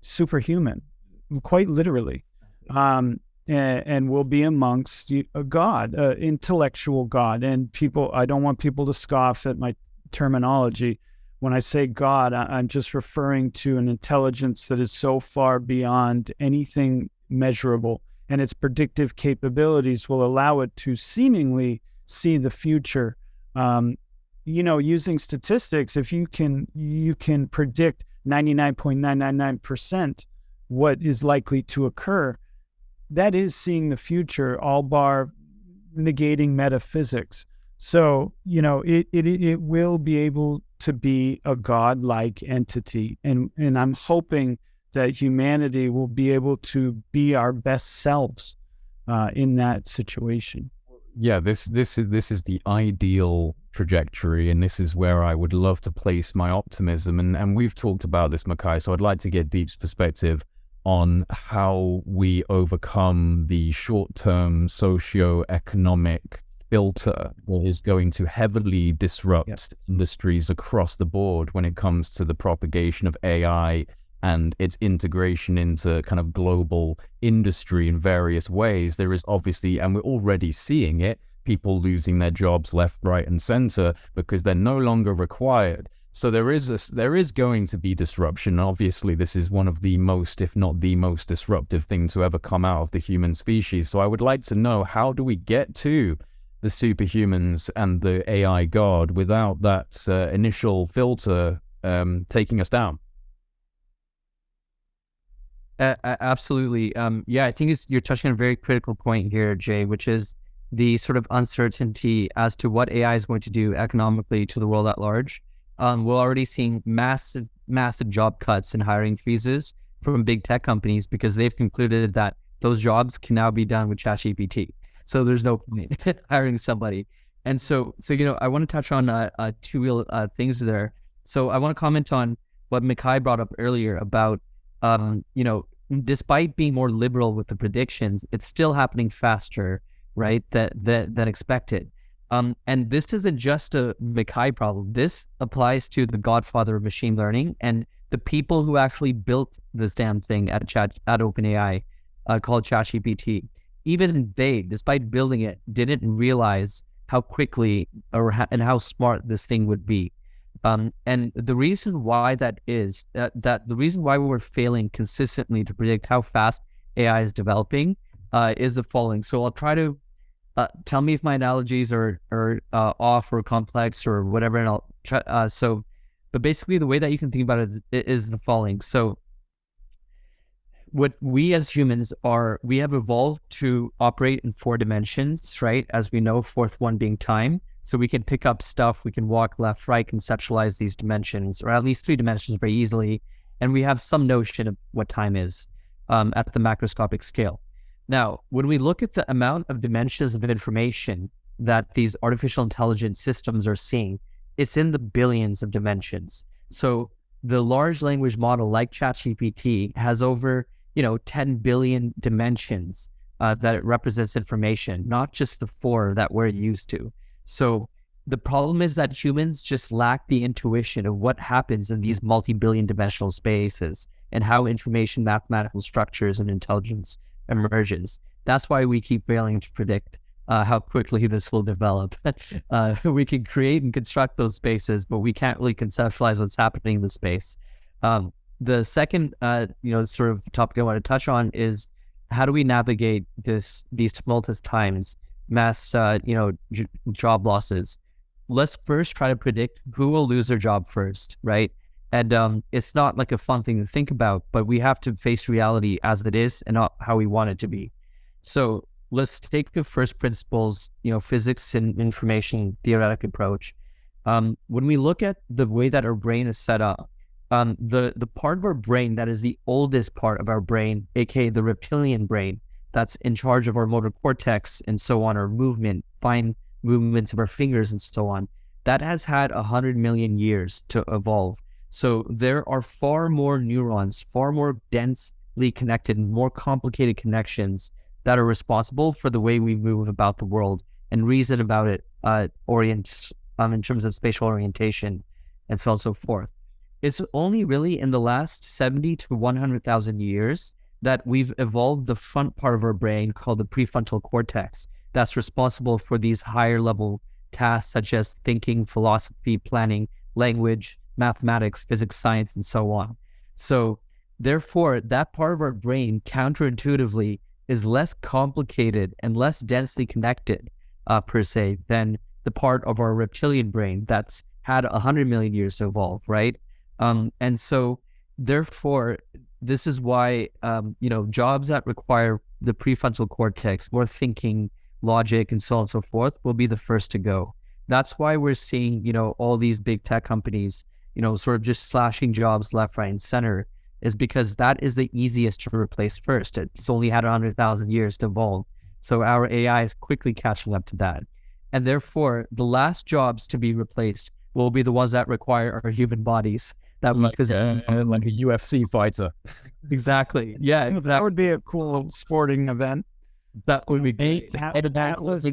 superhuman, quite literally. And we'll be amongst a God, intellectual God. And people, I don't want people to scoff at my terminology. When I say God, I'm just referring to an intelligence that is so far beyond anything measurable, and its predictive capabilities will allow it to seemingly see the future. Using statistics, if you can predict 99.999% what is likely to occur, that is seeing the future, all bar negating metaphysics. So, it will be able to be a God-like entity. And I'm hoping that humanity will be able to be our best selves in that situation. Yeah, this is the ideal trajectory, and this is where I would love to place my optimism. And we've talked about this, Michai, so I'd like to get Deep's perspective on how we overcome the short-term socio-economic filter that is going to heavily disrupt industries across the board when it comes to the propagation of AI and its integration into kind of global industry in various ways. There is obviously, and we're already seeing it, people losing their jobs left, right, and center because they're no longer required. So there is going to be disruption. Obviously, this is one of the most, if not the most disruptive thing to ever come out of the human species. So I would like to know, how do we get to the superhumans and the AI God without that initial filter taking us down? Absolutely. Yeah, I think you're touching on a very critical point here, Jay, which is the sort of uncertainty as to what AI is going to do economically to the world at large. We're already seeing massive job cuts and hiring freezes from big tech companies because they've concluded that those jobs can now be done with ChatGPT. So there's no point hiring somebody. And so I want to touch on two real things there. So I want to comment on what Michai brought up earlier about despite being more liberal with the predictions, it's still happening faster, right, than expected. And this isn't just a Michai problem. This applies to the godfather of machine learning and the people who actually built this damn thing at OpenAI called ChatGPT. Even they, despite building it, didn't realize how quickly and how smart this thing would be. And the reason why that is, that the reason why we're failing consistently to predict how fast AI is developing is the following. So I'll try to tell me if my analogies are off or complex or whatever, and I'll try. But basically the way that you can think about it is the following. So what we as humans we have evolved to operate in 4 dimensions, right? As we know, fourth one being time. So we can pick up stuff, we can walk left, right, conceptualize these dimensions, or at least 3 dimensions very easily. And we have some notion of what time is at the macroscopic scale. Now, when we look at the amount of dimensions of information that these artificial intelligence systems are seeing, it's in the billions of dimensions. So the large language model like ChatGPT has over 10 billion dimensions that it represents information, not just the 4 that we're used to. So the problem is that humans just lack the intuition of what happens in these multi-billion dimensional spaces and how information, mathematical structures, and intelligence emerges. That's why we keep failing to predict how quickly this will develop. We can create and construct those spaces, but we can't really conceptualize what's happening in the space. The second, sort of topic I want to touch on is how do we navigate these tumultuous times, mass, job losses. Let's first try to predict who will lose their job first, right? And it's not like a fun thing to think about, but we have to face reality as it is and not how we want it to be. So let's take the first principles, physics and information theoretic approach. When we look at the way that our brain is set up, the part of our brain that is the oldest part of our brain, aka the reptilian brain, that's in charge of our motor cortex and so on, our movement, fine movements of our fingers and so on, that has had 100 million years to evolve. So there are far more neurons, far more densely connected, more complicated connections that are responsible for the way we move about the world and reason about it, in terms of spatial orientation and so on and so forth. It's only really in the last 70 to 100,000 years that we've evolved the front part of our brain called the prefrontal cortex that's responsible for these higher level tasks such as thinking, philosophy, planning, language, mathematics, physics, science, and so on. So therefore, that part of our brain counterintuitively is less complicated and less densely connected per se than the part of our reptilian brain that's had 100 million years to evolve, right? And so therefore, this is why, jobs that require the prefrontal cortex, more thinking, logic, and so on and so forth, will be the first to go. That's why we're seeing, all these big tech companies, sort of just slashing jobs left, right, and center, is because that is the easiest to replace first. It's only had 100,000 years to evolve. So our AI is quickly catching up to that. And therefore, the last jobs to be replaced will be the ones that require our human bodies. That like a UFC fighter. Exactly. Yeah, exactly. That would be a cool sporting event. That would be great. Atlas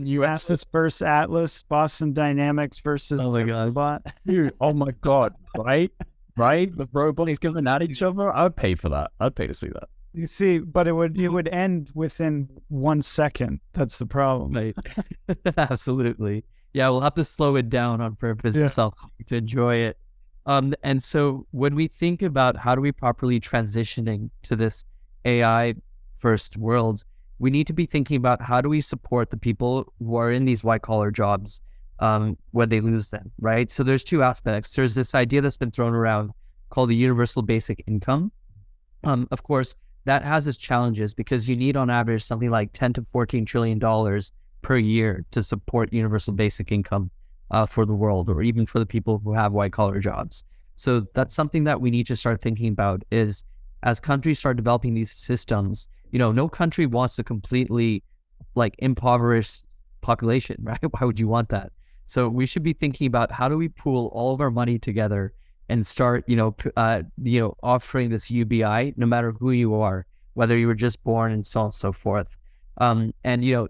versus Atlas, Boston Dynamics versus Bot. Dude, oh my God. Right? The robots going at each other. I'd pay for that. I'd pay to see that. You see, but it would end within 1 second. That's the problem. Right. Absolutely. Yeah, we'll have to slow it down on purpose to enjoy it. And so when we think about how do we properly transitioning to this AI first world, we need to be thinking about how do we support the people who are in these white collar jobs when they lose them, right? So there's 2 aspects. There's this idea that's been thrown around called the universal basic income. Of course, that has its challenges because you need on average something like 10 to 14 trillion dollars per year to support universal basic income for the world, or even for the people who have white collar jobs. So that's something that we need to start thinking about, is as countries start developing these systems, no country wants to completely like impoverish population, right? Why would you want that? So we should be thinking about how do we pool all of our money together and start, offering this UBI, no matter who you are, whether you were just born and so on and so forth. And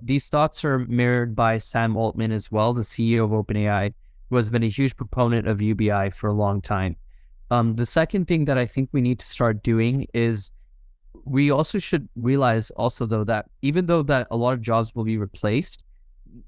these thoughts are mirrored by Sam Altman as well, the CEO of OpenAI, who has been a huge proponent of UBI for a long time. The second thing that I think we need to start doing is we also should realize also, though, that even though that a lot of jobs will be replaced,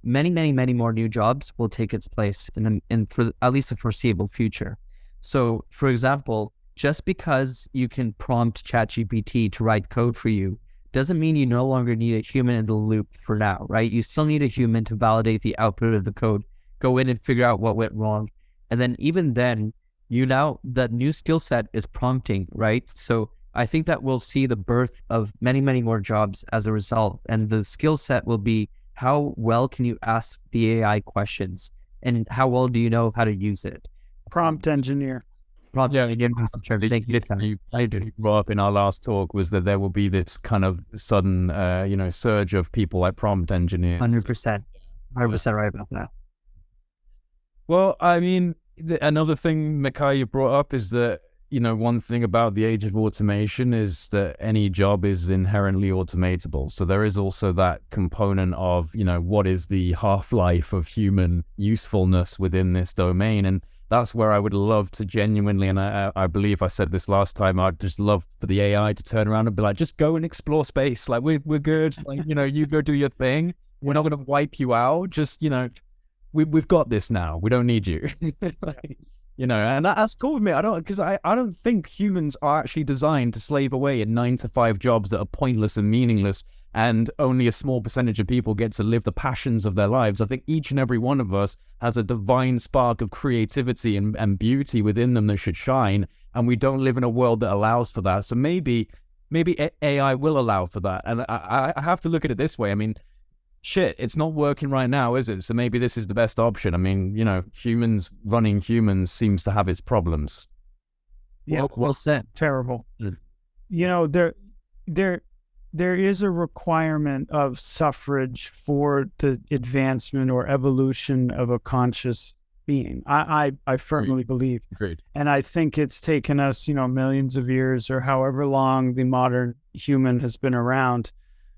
many, many, many more new jobs will take its place in for at least the foreseeable future. So, for example, just because you can prompt ChatGPT to write code for you doesn't mean you no longer need a human in the loop for now, right? You still need a human to validate the output of the code, go in and figure out what went wrong. And then even then, that new skill set is prompting, right? So I think that we'll see the birth of many, many more jobs as a result. And the skill set will be, how well can you ask the AI questions, and how well do you know how to use it? Prompt engineer. Thank you. I brought up in our last talk was that there will be this kind of sudden, surge of people like prompt engineers. 100%. 100% right about that. Well, I mean, another thing, Michai, you brought up is that, one thing about the age of automation is that any job is inherently automatable. So there is also that component of, what is the half-life of human usefulness within this domain? And that's where I would love to genuinely, and I believe I said this last time, I'd just love for the AI to turn around and be like, just go and explore space. Like, we're good. Like, you go do your thing. We're not going to wipe you out. Just, we've got this now. We don't need you. And that's cool with me. I don't think humans are actually designed to slave away in 9-to-5 jobs that are pointless and meaningless, and only a small percentage of people get to live the passions of their lives. I think each and every one of us has a divine spark of creativity and beauty within them that should shine, and we don't live in a world that allows for that. So maybe AI will allow for that. And I have to look at it this way. I mean, shit, it's not working right now, is it? So maybe this is the best option. I mean, humans running humans seems to have its problems. Yeah, well said. Terrible. There is a requirement of suffrage for the advancement or evolution of a conscious being. I firmly believe. Agreed. And I think it's taken us, millions of years or however long the modern human has been around.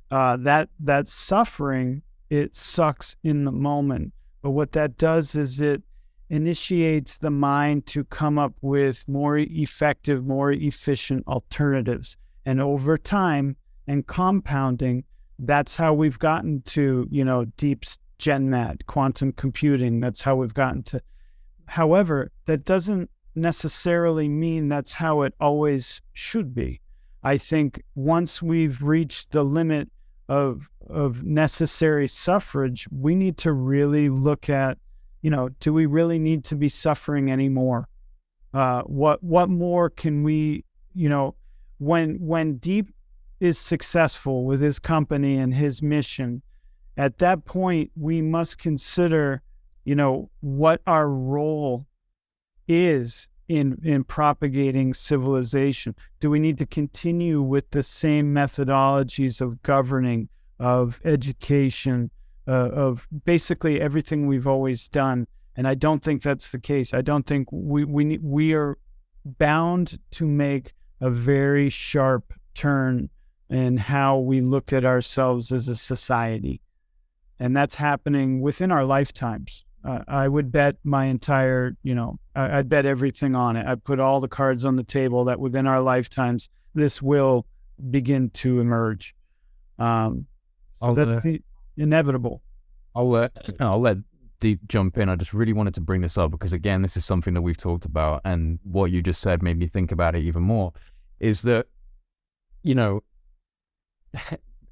That suffering, it sucks in the moment. But what that does is it initiates the mind to come up with more effective, more efficient alternatives. And over time and compounding, that's how we've gotten to, deep GenMat, quantum computing. That's how we've gotten to. However, that doesn't necessarily mean that's how it always should be. I think once we've reached the limit of necessary suffrage, we need to really look at, do we really need to be suffering anymore? What more can we, when Deep is successful with his company and his mission, at that point, we must consider, what our role is in propagating civilization. Do we need to continue with the same methodologies of governing, of education, of basically everything we've always done? And I don't think that's the case. I don't think we are bound to make a very sharp turn in how we look at ourselves as a society. And that's happening within our lifetimes. I would bet my entire, I'd bet everything on it. I'd put all the cards on the table that within our lifetimes, this will begin to emerge. So that's inevitable. I'll let Deep jump in. I just really wanted to bring this up because, again, this is something that we've talked about, and what you just said made me think about it even more, is that,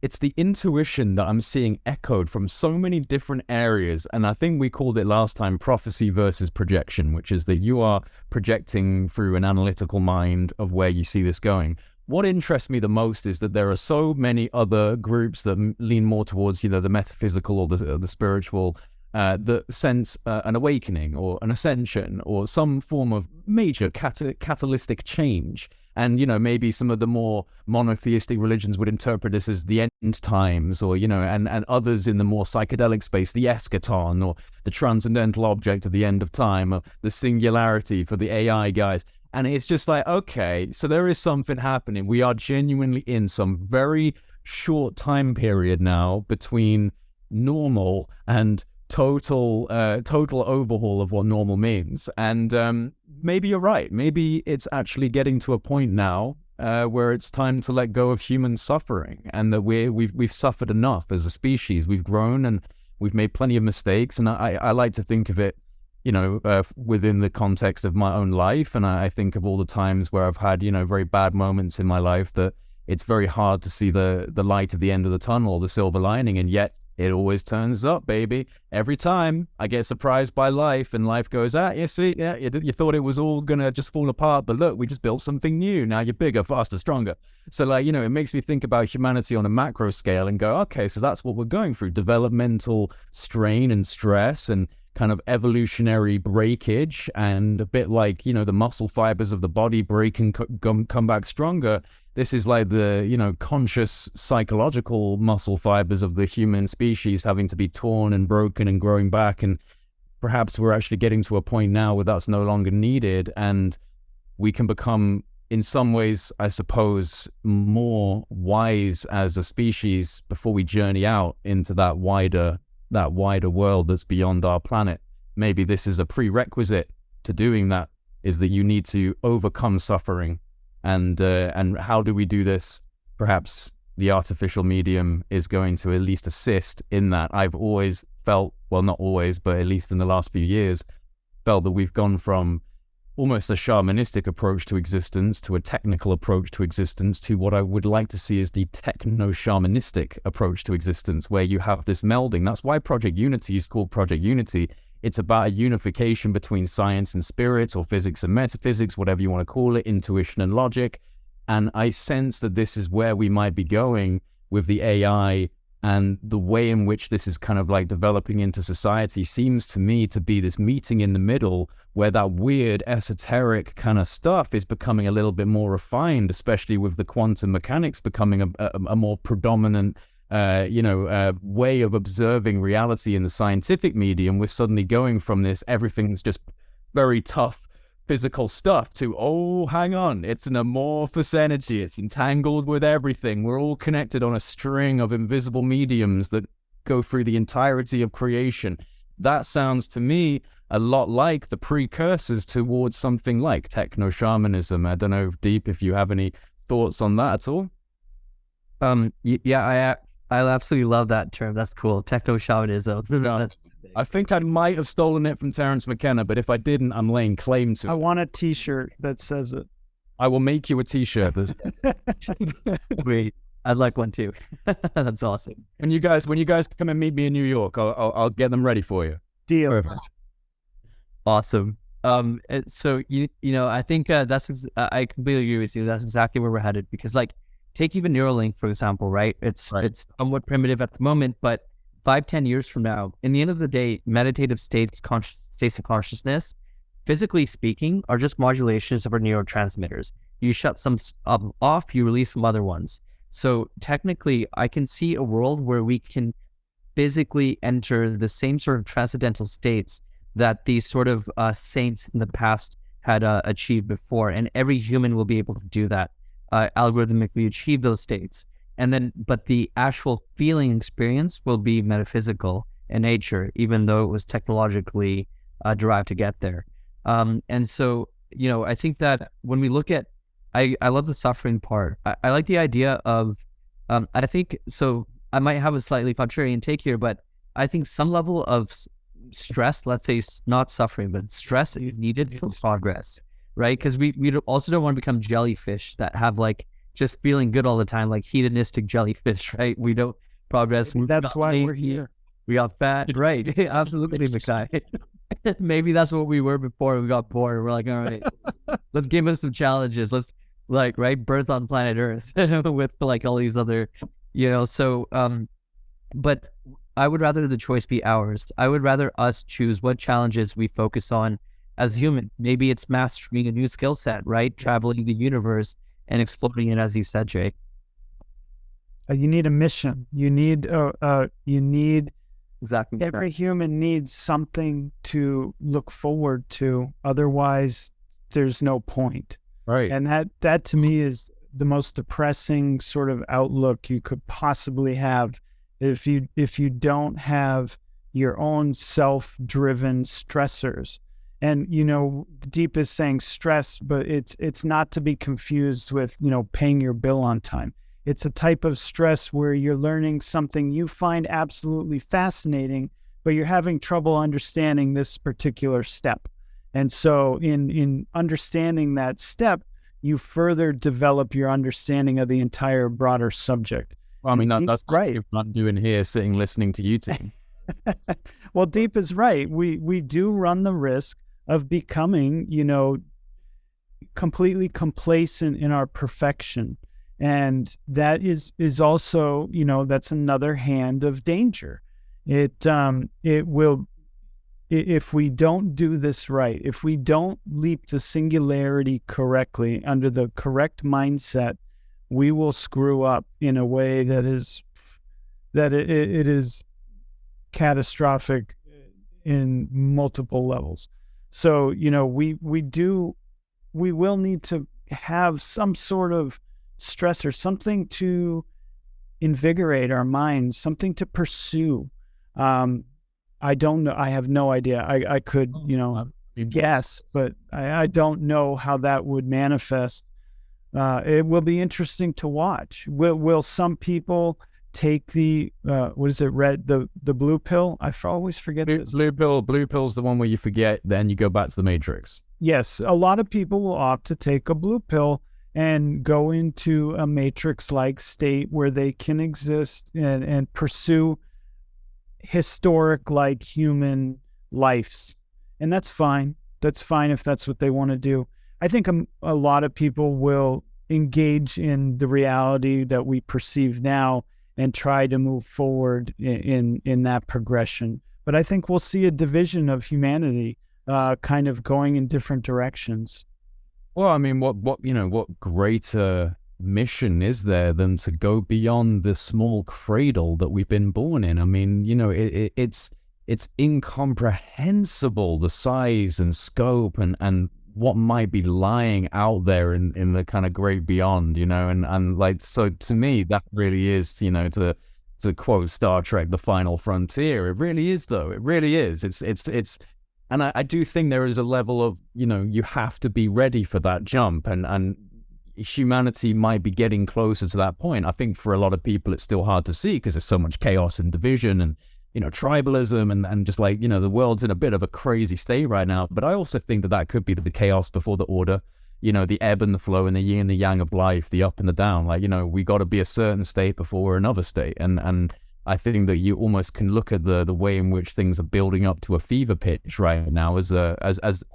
it's the intuition that I'm seeing echoed from so many different areas. And I think we called it last time prophecy versus projection, which is that you are projecting through an analytical mind of where you see this going. what interests me the most is that there are so many other groups that lean more towards, the metaphysical or the spiritual, that sense an awakening or an ascension or some form of major catalytic change. And, maybe some of the more monotheistic religions would interpret this as the end times, or, and others in the more psychedelic space, the eschaton, or the transcendental object of the end of time, or the singularity for the AI guys. And it's just like, okay, so there is something happening. We are genuinely in some very short time period now between normal and total overhaul of what normal means. And maybe you're right. Maybe it's actually getting to a point now where it's time to let go of human suffering, and that we've suffered enough as a species. We've grown and we've made plenty of mistakes. And I like to think of it, within the context of my own life. And I think of all the times where I've had, very bad moments in my life, that it's very hard to see the light at the end of the tunnel, the silver lining. And yet it always turns up, baby. Every time I get surprised by life, and life goes, you see, yeah, you thought it was all gonna just fall apart, but look, we just built something new. Now you're bigger, faster, stronger. So it makes me think about humanity on a macro scale and go, okay, so that's what we're going through: developmental strain and stress, and kind of evolutionary breakage, and a bit like, the muscle fibers of the body break and come back stronger. This is like the, conscious psychological muscle fibers of the human species having to be torn and broken and growing back. And perhaps we're actually getting to a point now where that's no longer needed, and we can become, in some ways, I suppose, more wise as a species before we journey out into that wider world that's beyond our planet. Maybe this is a prerequisite to doing that, is that you need to overcome suffering. And how do we do this? Perhaps the artificial medium is going to at least assist in that. I've always felt, well, not always, but at least in the last few years, felt that we've gone from almost a shamanistic approach to existence to a technical approach to existence to what I would like to see as the techno-shamanistic approach to existence, where you have this melding. That's why Project Unity is called Project Unity. It's about a unification between science and spirit, or physics and metaphysics, whatever you want to call it, intuition and logic. And I sense that this is where we might be going with the AI, and the way in which this is kind of like developing into society seems to me to be this meeting in the middle, where that weird esoteric kind of stuff is becoming a little bit more refined, especially with the quantum mechanics becoming a more predominant way of observing reality in the scientific medium. We're suddenly going from this, everything's just very tough physical stuff, to, oh, hang on, it's an amorphous energy, it's entangled with everything, we're all connected on a string of invisible mediums that go through the entirety of creation. That sounds to me a lot like the precursors towards something like Techno-Shamanism. I don't know, Deep, if you have any thoughts on that at all? Yeah, I absolutely love that term. That's cool. Techno-Shamanism. I think I might have stolen it from Terence McKenna, but if I didn't, I'm laying claim to it. I want a t-shirt that says it. I will make you a t-shirt. Great. I'd like one too. That's awesome. When you guys come and meet me in New York, I'll get them ready for you. Deal. Perfect. Awesome. So I think I completely agree with you. That's exactly where we're headed, because take even Neuralink, for example, right? It's somewhat primitive at the moment, but 5-10 years from now, in the end of the day, meditative states of consciousness, physically speaking, are just modulations of our neurotransmitters. You shut some off, you release some other ones. So technically, I can see a world where we can physically enter the same sort of transcendental states that these sort of saints in the past had achieved before, and every human will be able to do that, algorithmically achieve those states. But the actual feeling experience will be metaphysical in nature, even though it was technologically derived to get there. And so, I think that when we look at, I love the suffering part. I like the idea of, I think, so I might have a slightly contrarian take here, but I think some level of stress, let's say not suffering, but stress is needed for progress, right? Because we also don't want to become jellyfish that have just feeling good all the time, like hedonistic jellyfish, right? We don't progress. That's why we're here. We got fat, right? Absolutely, Michai. Maybe that's what we were before we got bored. We're like, all right, let's give us some challenges. Let's like, right, birth on planet Earth with like all these other, so but I would rather the choice be ours. I would rather us choose what challenges we focus on as human. Maybe it's mastering a new skill set, right? Traveling the universe and exploring it, as you said, Jay. You need a mission. You need Exactly. every human needs something to look forward to. Otherwise, there's no point. Right. And that to me is the most depressing sort of outlook you could possibly have if you don't have your own self-driven stressors. And Deep is saying stress, but it's not to be confused with paying your bill on time. It's a type of stress where you're learning something you find absolutely fascinating, but you're having trouble understanding this particular step. And so in understanding that step, you further develop your understanding of the entire broader subject. Well, I mean, that's right. what I'm doing here, sitting listening to you two. Well, Deep is right. We do run the risk of becoming, completely complacent in our perfection. And that is also, that's another hand of danger. It will, if we don't do this right, if we don't leap the singularity correctly under the correct mindset, we will screw up in a way that it is catastrophic in multiple levels. So, we will need to have some sort of stressor, something to invigorate our minds, something to pursue. I don't know. I have no idea. I could, guess, but I don't know how that would manifest. It will be interesting to watch. Will some people take the the blue pill? I always forget this. Blue pill's the one where you forget, then you go back to the Matrix. Yes, a lot of people will opt to take a blue pill and go into a Matrix-like state where they can exist and pursue historic-like human lives. And that's fine. That's fine if that's what they want to do. I think a lot of people will engage in the reality that we perceive now and try to move forward in that progression. But I think we'll see a division of humanity kind of going in different directions. Well, I mean, what greater mission is there than to go beyond the small cradle that we've been born in? I mean, it's incomprehensible, the size and scope and what might be lying out there in the kind of great beyond, and like, so to me, that really is, to quote Star Trek, the final frontier. It really is, though. It really is. It's and I do think there is a level of, you have to be ready for that jump, and humanity might be getting closer to that point. I think for a lot of people, it's still hard to see because there's so much chaos and division and, tribalism and just like, the world's in a bit of a crazy state right now. But I also think that could be the chaos before the order, the ebb and the flow and the yin and the yang of life, the up and the down. Like, we got to be a certain state before we're another state. And I think that you almost can look at the way in which things are building up to a fever pitch right now as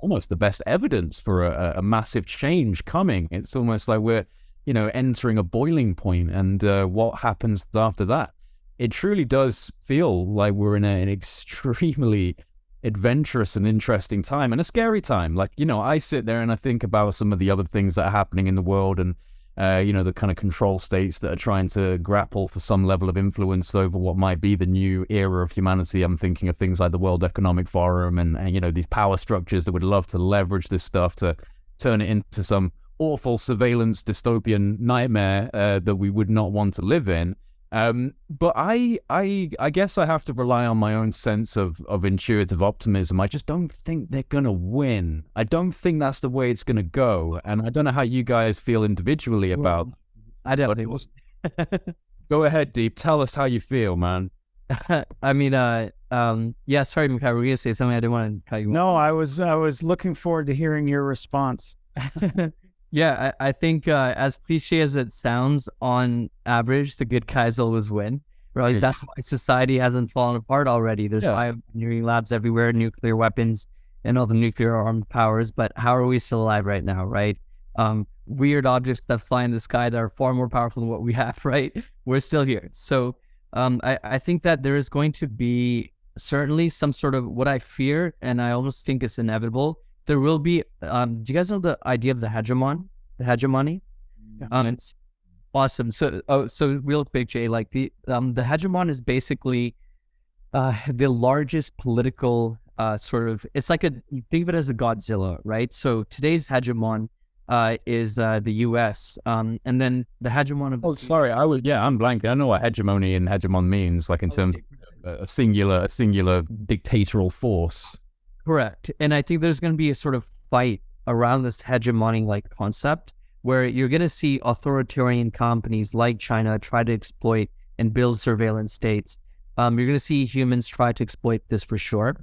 almost the best evidence for a massive change coming. It's almost like we're, entering a boiling point, and what happens after that? It truly does feel like we're in an extremely adventurous and interesting time, and a scary time. Like, I sit there and I think about some of the other things that are happening in the world, and the kind of control states that are trying to grapple for some level of influence over what might be the new era of humanity. I'm thinking of things like the World Economic Forum and these power structures that would love to leverage this stuff to turn it into some awful surveillance dystopian nightmare that we would not want to live in. But I guess I have to rely on my own sense of intuitive optimism. I just don't think they're gonna win. I don't think that's the way it's gonna go. And I don't know how you guys feel individually about. I definitely will. Go ahead, Deep. Tell us how you feel, man. I mean, yeah. Sorry, Michai, were you gonna say something? I didn't want to cut you off. No, I was looking forward to hearing your response. Yeah, I think as cliche as it sounds, on average, the good guys always win. Right? Yeah. That's why society hasn't fallen apart already. There's bioengineering labs everywhere, nuclear weapons, and all the nuclear armed powers. But how are we still alive right now? Right? weird objects that fly in the sky that are far more powerful than what we have, right? We're still here. So I think that there is going to be certainly some sort of, what I fear, and I almost think it's inevitable, there will be, do you guys know the idea of the hegemon? The hegemony? Yeah. It's awesome. So real quick, Jay, like the hegemon is basically the largest political sort of, it's like think of it as a Godzilla, right? So today's hegemon is the US, and then the hegemon of... Oh, sorry, I'm blanking. I know what hegemony and hegemon means, like in terms of a singular dictatorial force. Correct. And I think there's going to be a sort of fight around this hegemony like concept, where you're going to see authoritarian companies like China try to exploit and build surveillance states. You're going to see humans try to exploit this for sure.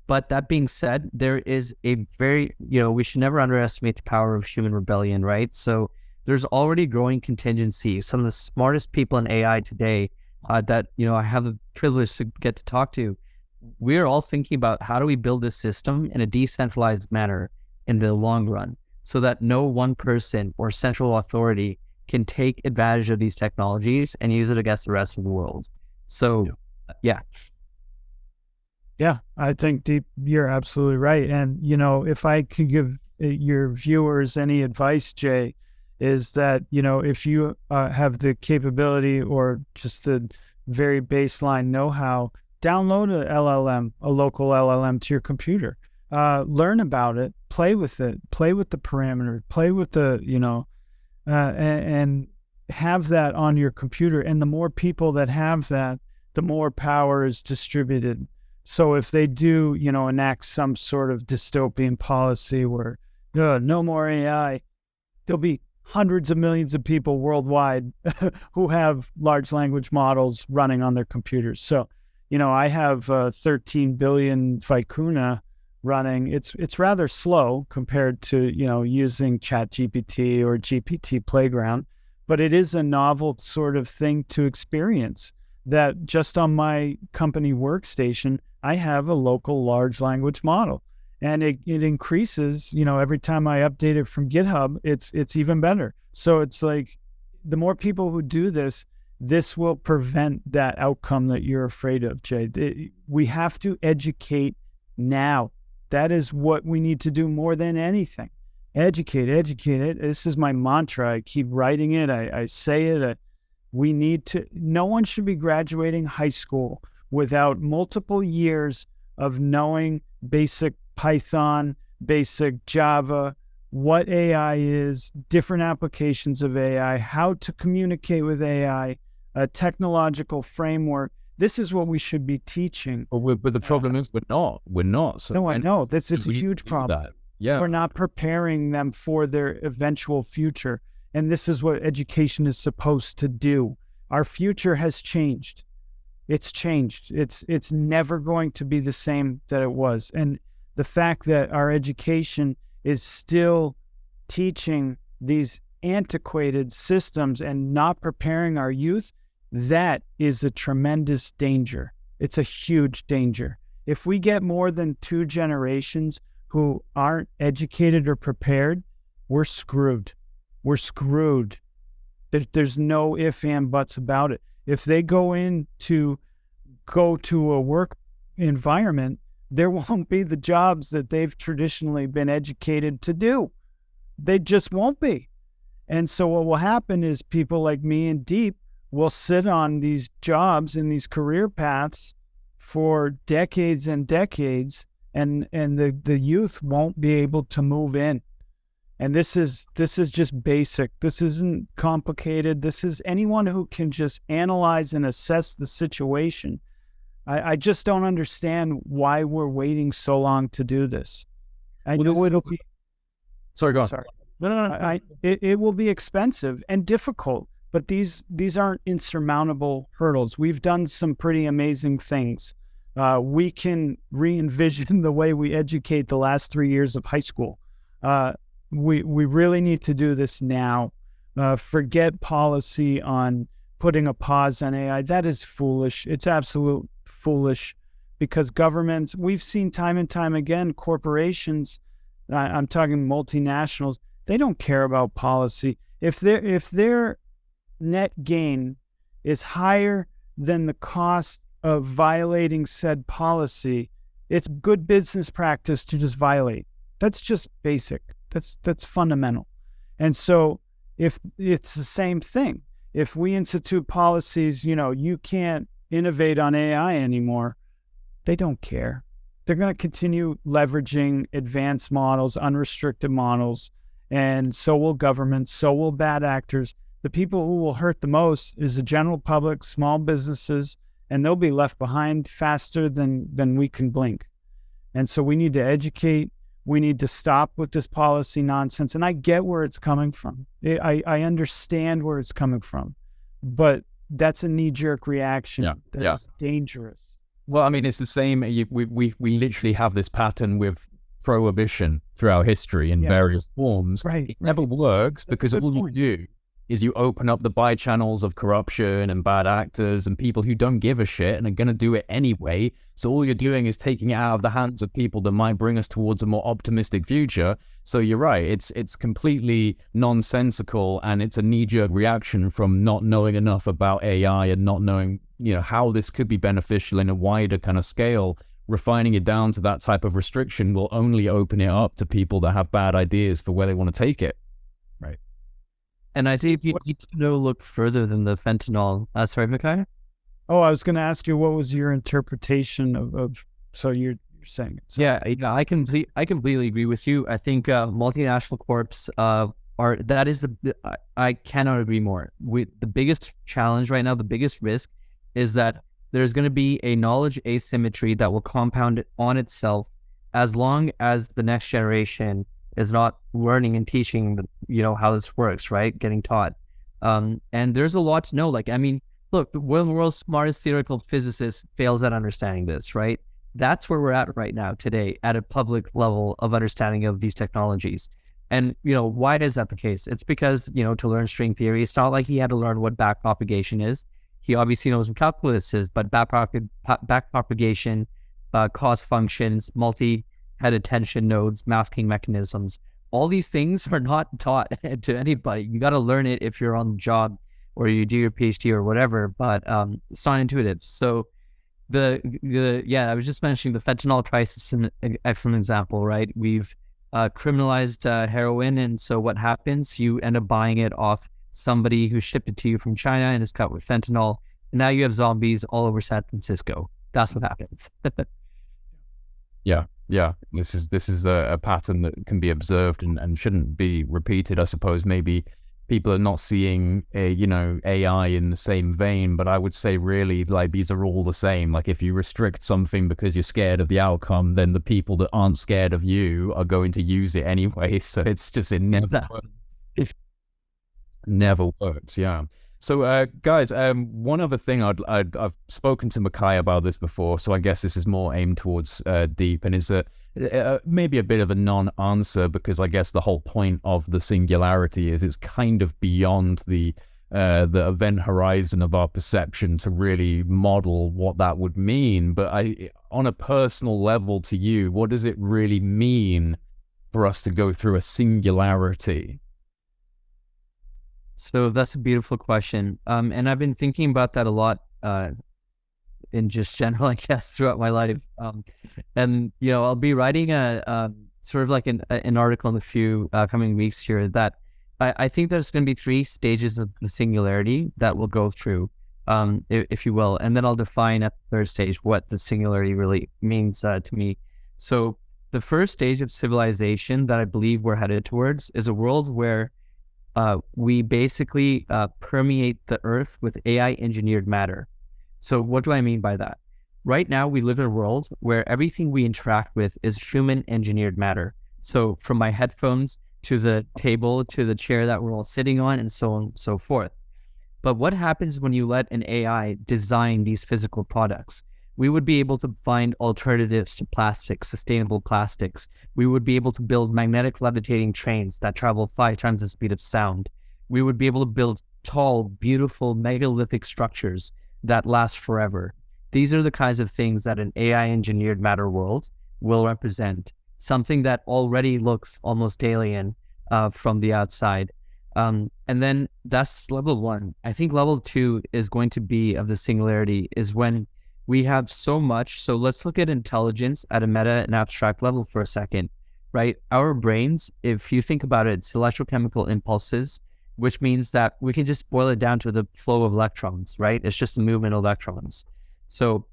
But that being said, there is a very, we should never underestimate the power of human rebellion, right? So there's already growing contingency. Some of the smartest people in AI today that, I have the privilege to get to talk to, we're all thinking about how do we build this system in a decentralized manner in the long run, so that no one person or central authority can take advantage of these technologies and use it against the rest of the world. So, yeah. Yeah, I think, Deep, you're absolutely right. And, if I could give your viewers any advice, Jay, is that, if you have the capability or just the very baseline know-how, download a local LLM to your computer. Learn about it, play with it, play with the parameters, play with the, and have that on your computer. And the more people that have that, the more power is distributed. So if they do, enact some sort of dystopian policy where no more AI, there'll be hundreds of millions of people worldwide who have large language models running on their computers. So, I have 13 billion Vicuna running. It's rather slow compared to, using ChatGPT or GPT Playground, but it is a novel sort of thing to experience. That just on my company workstation, I have a local large language model, and it increases, every time I update it from GitHub, it's even better. So it's like, the more people who do this will prevent that outcome that you're afraid of, Jay. We have to educate now. That is what we need to do more than anything. Educate it. This is my mantra. I keep writing it. I say it. We need to, no one should be graduating high school without multiple years of knowing basic Python, basic Java, what AI is, different applications of AI, how to communicate with AI, a technological framework. This is what we should be teaching. But the problem is we're not. So no, I know. It's a huge problem. That. Yeah. We're not preparing them for their eventual future. And this is what education is supposed to do. Our future has changed. It's changed. It's never going to be the same that it was. And the fact that our education is still teaching these antiquated systems and not preparing our youth, that is a tremendous danger. It's a huge danger. If we get more than 2 generations who aren't educated or prepared, we're screwed. We're screwed. There's no ifs and buts about it. If they go to a work environment, there won't be the jobs that they've traditionally been educated to do. They just won't be. And so what will happen is people like me and Deep will sit on these jobs and these career paths for decades and decades, and the youth won't be able to move in. And this is just basic. This isn't complicated. This is anyone who can just analyze and assess the situation. I just don't understand why we're waiting so long to do this. I know it'll be... Sorry, go on. Sorry. No. It will be expensive and difficult, but these aren't insurmountable hurdles. We've done some pretty amazing things. We can re-envision the way we educate the last 3 years of high school. We really need to do this now. Forget policy on putting a pause on AI. That is foolish. It's absolute foolish, because governments, we've seen time and time again, corporations, I'm talking multinationals, They don't care about policy. If their net gain is higher than the cost of violating said policy, it's good business practice to just violate. That's just basic. That's fundamental. And so if it's the same thing, if we institute policies, you can't innovate on AI anymore, they don't care. They're going to continue leveraging advanced models, unrestricted models, and so will governments, so will bad actors. The people who will hurt the most is the general public, small businesses, and they'll be left behind faster than we can blink. And so we need to educate. We need to stop with this policy nonsense. And I get where it's coming from. I understand where it's coming from. But that's a knee-jerk reaction. That's dangerous. Well, I mean, it's the same. We literally have this pattern with prohibition throughout history in various forms. Right. It never works because all you do is you open up the buy channels of corruption and bad actors and people who don't give a shit and are going to do it anyway. So all you're doing is taking it out of the hands of people that might bring us towards a more optimistic future. So you're right. It's completely nonsensical, and it's a knee-jerk reaction from not knowing enough about AI and not knowing, how this could be beneficial in a wider kind of scale. Refining it down to that type of restriction will only open it up to people that have bad ideas for where they want to take it. Right. And I think you need to look further than the fentanyl. Sorry, Michai? Oh, I was going to ask you, what was your interpretation of so you're saying it. So. Yeah, I completely agree with you. I think multinational corps I cannot agree more. The biggest challenge right now, the biggest risk is that there's going to be a knowledge asymmetry that will compound on itself as long as the next generation is not learning and teaching how this works, right? Getting taught. And there's a lot to know. Look, one of the world's smartest theoretical physicists fails at understanding this, right? That's where we're at right now today at a public level of understanding of these technologies. And, why is that the case? It's because, to learn string theory, it's not like he had to learn what backpropagation is. He obviously knows what calculus is, but backpropagation, cost functions, multi-head attention nodes, masking mechanisms, all these things are not taught to anybody. You got to learn it if you're on the job or you do your PhD or whatever, but it's not intuitive. So I was just mentioning the fentanyl crisis is an excellent example, right? We've criminalized heroin, and so what happens? You end up buying it off somebody who shipped it to you from China and is cut with fentanyl. And now you have zombies all over San Francisco. That's what happens. Yeah. This is a pattern that can be observed and shouldn't be repeated. I suppose maybe people are not seeing AI in the same vein, but I would say really these are all the same. Like if you restrict something because you're scared of the outcome, then the people that aren't scared of you are going to use it anyway. So it's just never works. Yeah. So guys, one other thing I've spoken to Michai about this before, so I guess this is more aimed towards Deep, and it's maybe a bit of a non-answer, because I guess the whole point of the singularity is it's kind of beyond the event horizon of our perception to really model what that would mean. But on a personal level to you, what does it really mean for us to go through a singularity? So that's a beautiful question. And I've been thinking about that a lot in just general, I guess, throughout my life. And, I'll be writing a sort of like an article in a few coming weeks here that I think there's going to be 3 stages of the singularity that we'll go through, if you will. And then I'll define at the 3rd stage what the singularity really means to me. So the first stage of civilization that I believe we're headed towards is a world where we basically permeate the earth with AI engineered matter. So what do I mean by that? Right now, we live in a world where everything we interact with is human engineered matter. So from my headphones to the table, to the chair that we're all sitting on, and so on and so forth. But what happens when you let an AI design these physical products? We would be able to find alternatives to plastics, sustainable plastics. We would be able to build magnetic levitating trains that travel 5 times the speed of sound. We would be able to build tall, beautiful, megalithic structures that last forever. These are the kinds of things that an AI engineered matter world will represent. Something that already looks almost alien, from the outside. And then that's level one. I think level two is going to be of the singularity is when we have so much. So let's look at intelligence at a meta and abstract level for a second, right? Our brains, if you think about it, it's electrochemical impulses, which means that we can just boil it down to the flow of electrons, right? It's just the movement of electrons. So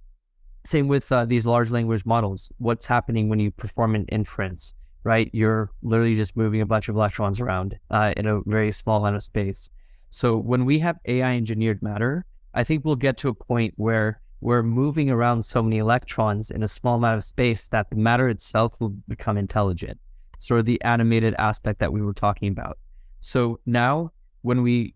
same with these large language models. What's happening when you perform an inference, right? You're literally just moving a bunch of electrons around in a very small amount of space. So when we have AI engineered matter, I think we'll get to a point where we're moving around so many electrons in a small amount of space that the matter itself will become intelligent, sort of the animated aspect that we were talking about. So now when we,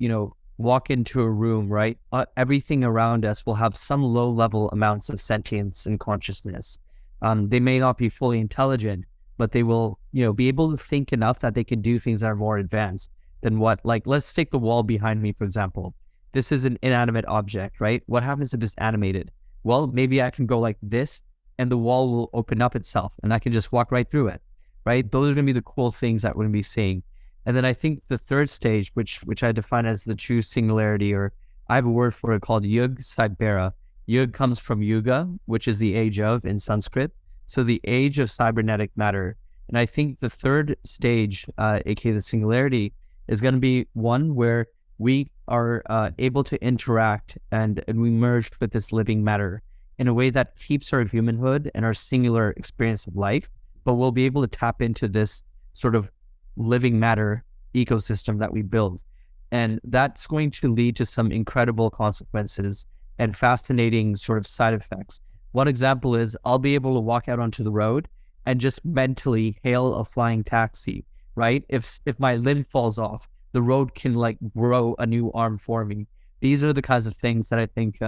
walk into a room, right, everything around us will have some low level amounts of sentience and consciousness. They may not be fully intelligent, but they will, be able to think enough that they can do things that are more advanced than what, like, let's take the wall behind me, for example. This is an inanimate object, right? What happens if it's animated? Well, maybe I can go like this and the wall will open up itself and I can just walk right through it, right? Those are going to be the cool things that we're going to be seeing. And then I think the third stage, which I define as the true singularity, or I have a word for it called Yug Cybera. Yug comes from Yuga, which is the age of in Sanskrit. So the age of cybernetic matter. And I think the third stage, aka the singularity, is going to be one where we are able to interact and we merge with this living matter in a way that keeps our humanhood and our singular experience of life, but we'll be able to tap into this sort of living matter ecosystem that we build. And that's going to lead to some incredible consequences and fascinating sort of side effects. One example is I'll be able to walk out onto the road and just mentally hail a flying taxi, right? If my limb falls off, the road can like grow a new arm for me. These are the kinds of things that I think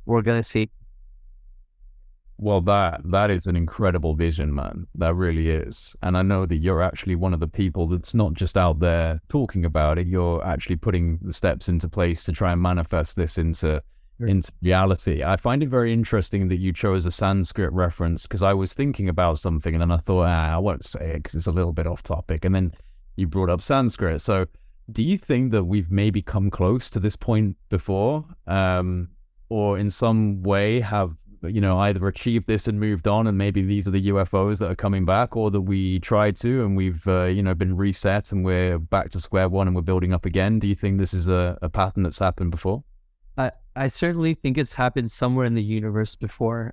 we're going to see. Well, that is an incredible vision, man. That really is. And I know that you're actually one of the people that's not just out there talking about it. You're actually putting the steps into place to try and manifest this into reality. I find it very interesting that you chose a Sanskrit reference, because I was thinking about something and then I thought, I won't say it because it's a little bit off topic. And then you brought up Sanskrit. So do you think that we've maybe come close to this point before, or in some way have, either achieved this and moved on, and maybe these are the UFOs that are coming back, or that we tried to and we've, been reset and we're back to square one and we're building up again? Do you think this is a pattern that's happened before? I certainly think it's happened somewhere in the universe before.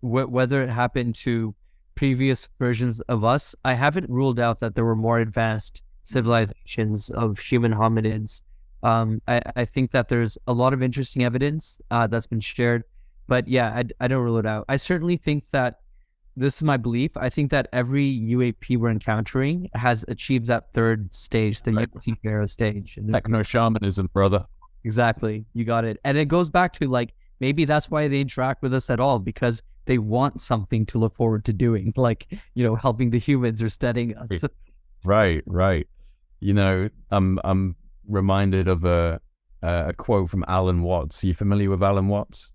Whether it happened to previous versions of us, I haven't ruled out that there were more advanced civilizations of human hominids. I think that there's a lot of interesting evidence that's been shared. But yeah, I don't rule it out. I certainly think that, this is my belief, I think that every UAP we're encountering has achieved that third stage, the Unity Pharaoh stage. Techno-Shamanism, brother. Exactly. You got it. And it goes back to like, maybe that's why they interact with us at all, because they want something to look forward to doing, like, helping the humans or studying us. Right. I'm reminded of a quote from Alan Watts. Are you familiar with Alan Watts?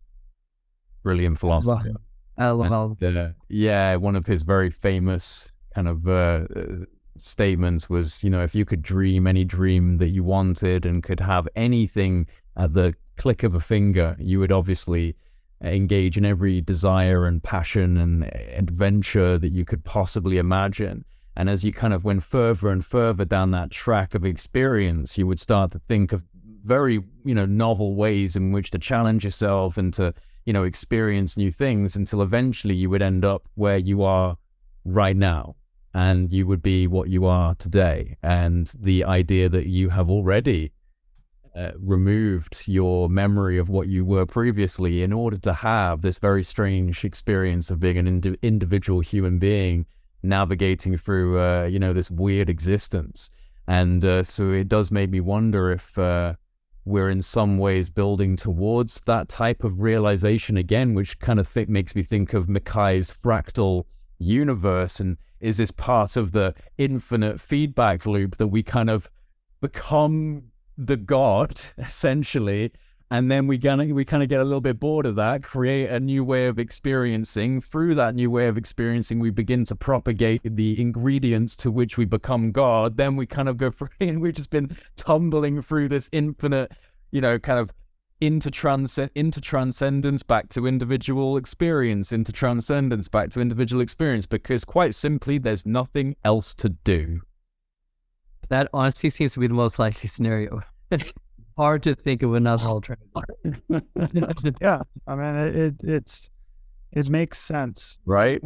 Brilliant philosopher. One of his very famous kind of statements was, if you could dream any dream that you wanted and could have anything at the click of a finger, you would obviously engage in every desire and passion and adventure that you could possibly imagine. And as you kind of went further and further down that track of experience, you would start to think of very, novel ways in which to challenge yourself and to, experience new things, until eventually you would end up where you are right now, and you would be what you are today. And the idea that you have already removed your memory of what you were previously in order to have this very strange experience of being an individual human being navigating through, this weird existence. And so it does make me wonder if we're in some ways building towards that type of realization again, which kind of makes me think of Michai's Fractal universe. And is this part of the infinite feedback loop that we kind of become the God, essentially, And then we kind of get a little bit bored of that, create a new way of experiencing. Through that new way of experiencing, we begin to propagate the ingredients to which we become God. Then we kind of go free, and we've just been tumbling through this infinite, kind of into transcendence, back to individual experience, into transcendence, back to individual experience, because quite simply, there's nothing else to do. That honestly seems to be the most likely scenario. Hard to think of another alternative. Yeah, I mean it makes sense, right?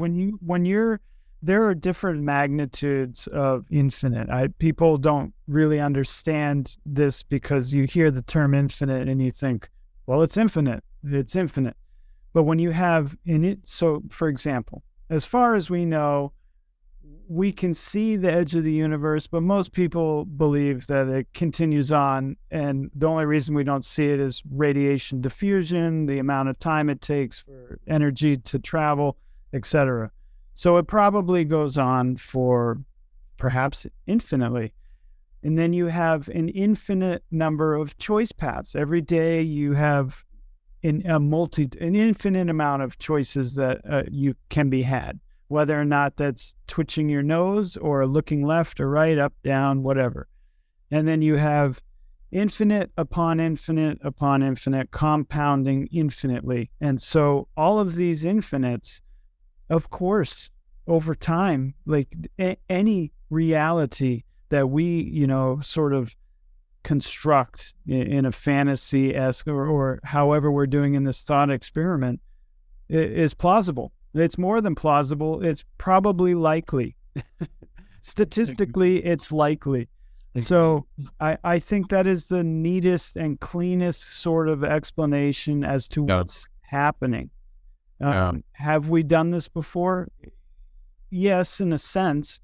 There are different magnitudes of infinite. People don't really understand this because you hear the term infinite and you think, well, it's infinite. But when you have so for example, as far as we know, we can see the edge of the universe, but most people believe that it continues on. And the only reason we don't see it is radiation diffusion, the amount of time it takes for energy to travel, etc. So it probably goes on for perhaps infinitely. And then you have an infinite number of choice paths. Every day you have an infinite amount of choices that you can be had, whether or not that's twitching your nose or looking left or right, up, down, whatever. And then you have infinite upon infinite upon infinite, compounding infinitely. And so all of these infinites, of course, over time, like any reality that we, sort of construct in a fantasy-esque or however we're doing in this thought experiment is plausible. It's more than plausible. It's probably likely. Statistically, it's likely. So I think that is the neatest and cleanest sort of explanation as to what's happening. Have we done this before? Yes, in a sense.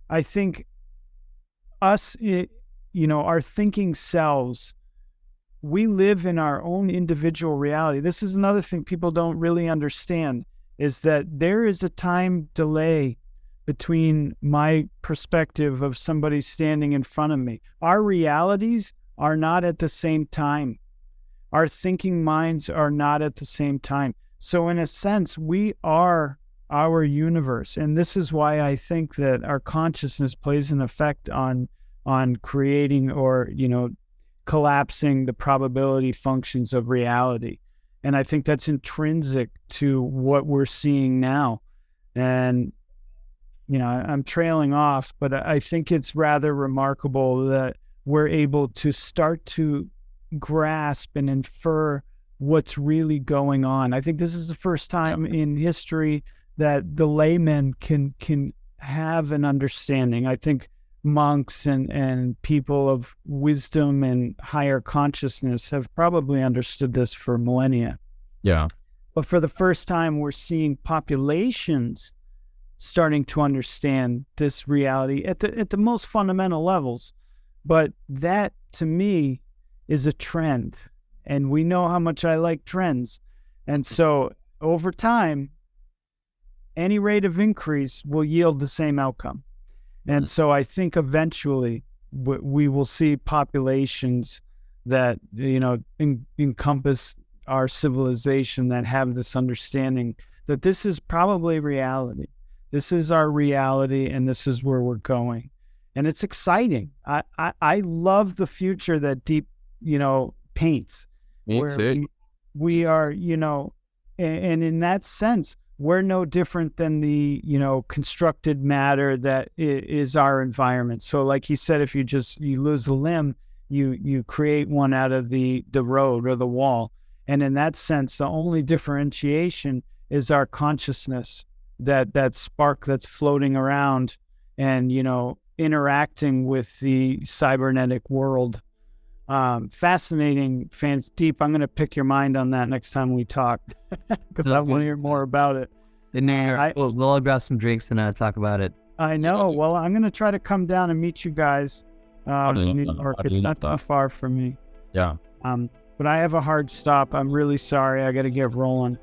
I think us, our thinking selves, we live in our own individual reality. This is another thing people don't really understand, is that there is a time delay between my perspective of somebody standing in front of me. Our realities are not at the same time. Our thinking minds are not at the same time. So in a sense, we are our universe. And this is why I think that our consciousness plays an effect on creating or, collapsing the probability functions of reality. And I think that's intrinsic to what we're seeing now. And, I'm trailing off, but I think it's rather remarkable that we're able to start to grasp and infer what's really going on. I think this is the first time in history that the layman can have an understanding. I think monks and people of wisdom and higher consciousness have probably understood this for millennia. Yeah. But for the first time, we're seeing populations starting to understand this reality at the most fundamental levels. But that, to me, is a trend. And we know how much I like trends. And so over time, any rate of increase will yield the same outcome. And so I think eventually we will see populations that, encompass our civilization, that have this understanding that this is probably reality. This is our reality, and this is where we're going. And it's exciting. I love the future that Deep, paints. We are, and in that sense, we're no different than the, constructed matter that is our environment. So like he said, if you lose a limb, you create one out of the road or the wall. And in that sense, the only differentiation is our consciousness, that spark that's floating around and, interacting with the cybernetic world. Fascinating, fans. Deep, I'm going to pick your mind on that next time we talk because I want to hear more about it. We'll all grab some drinks and talk about it. I know. Well, I'm going to try to come down and meet you guys. New York. It's not too far from me. Yeah. But I have a hard stop. I'm really sorry. I got to get rolling.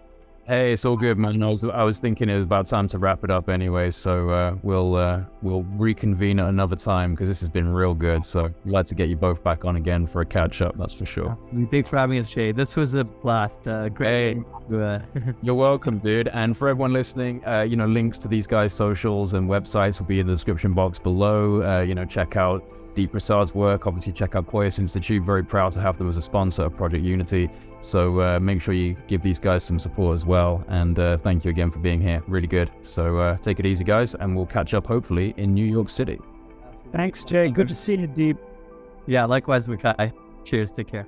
Hey, it's all good, man. I was thinking it was about time to wrap it up anyway, so we'll reconvene at another time because this has been real good. So I'd like to get you both back on again for a catch up. That's for sure. Thanks for having us, Jay. This was a blast. Great. You're welcome, dude. And for everyone listening, links to these guys' socials and websites will be in the description box below. Check out Prasad's work. Obviously, check out Coeus Institute. Very proud to have them as a sponsor of Project Unity. So make sure you give these guys some support as well. And thank you again for being here. Really good. So take it easy, guys, and we'll catch up hopefully in New York City. Thanks, Jay. Good to see you, Deep. Yeah, likewise, Michai. Cheers. Take care.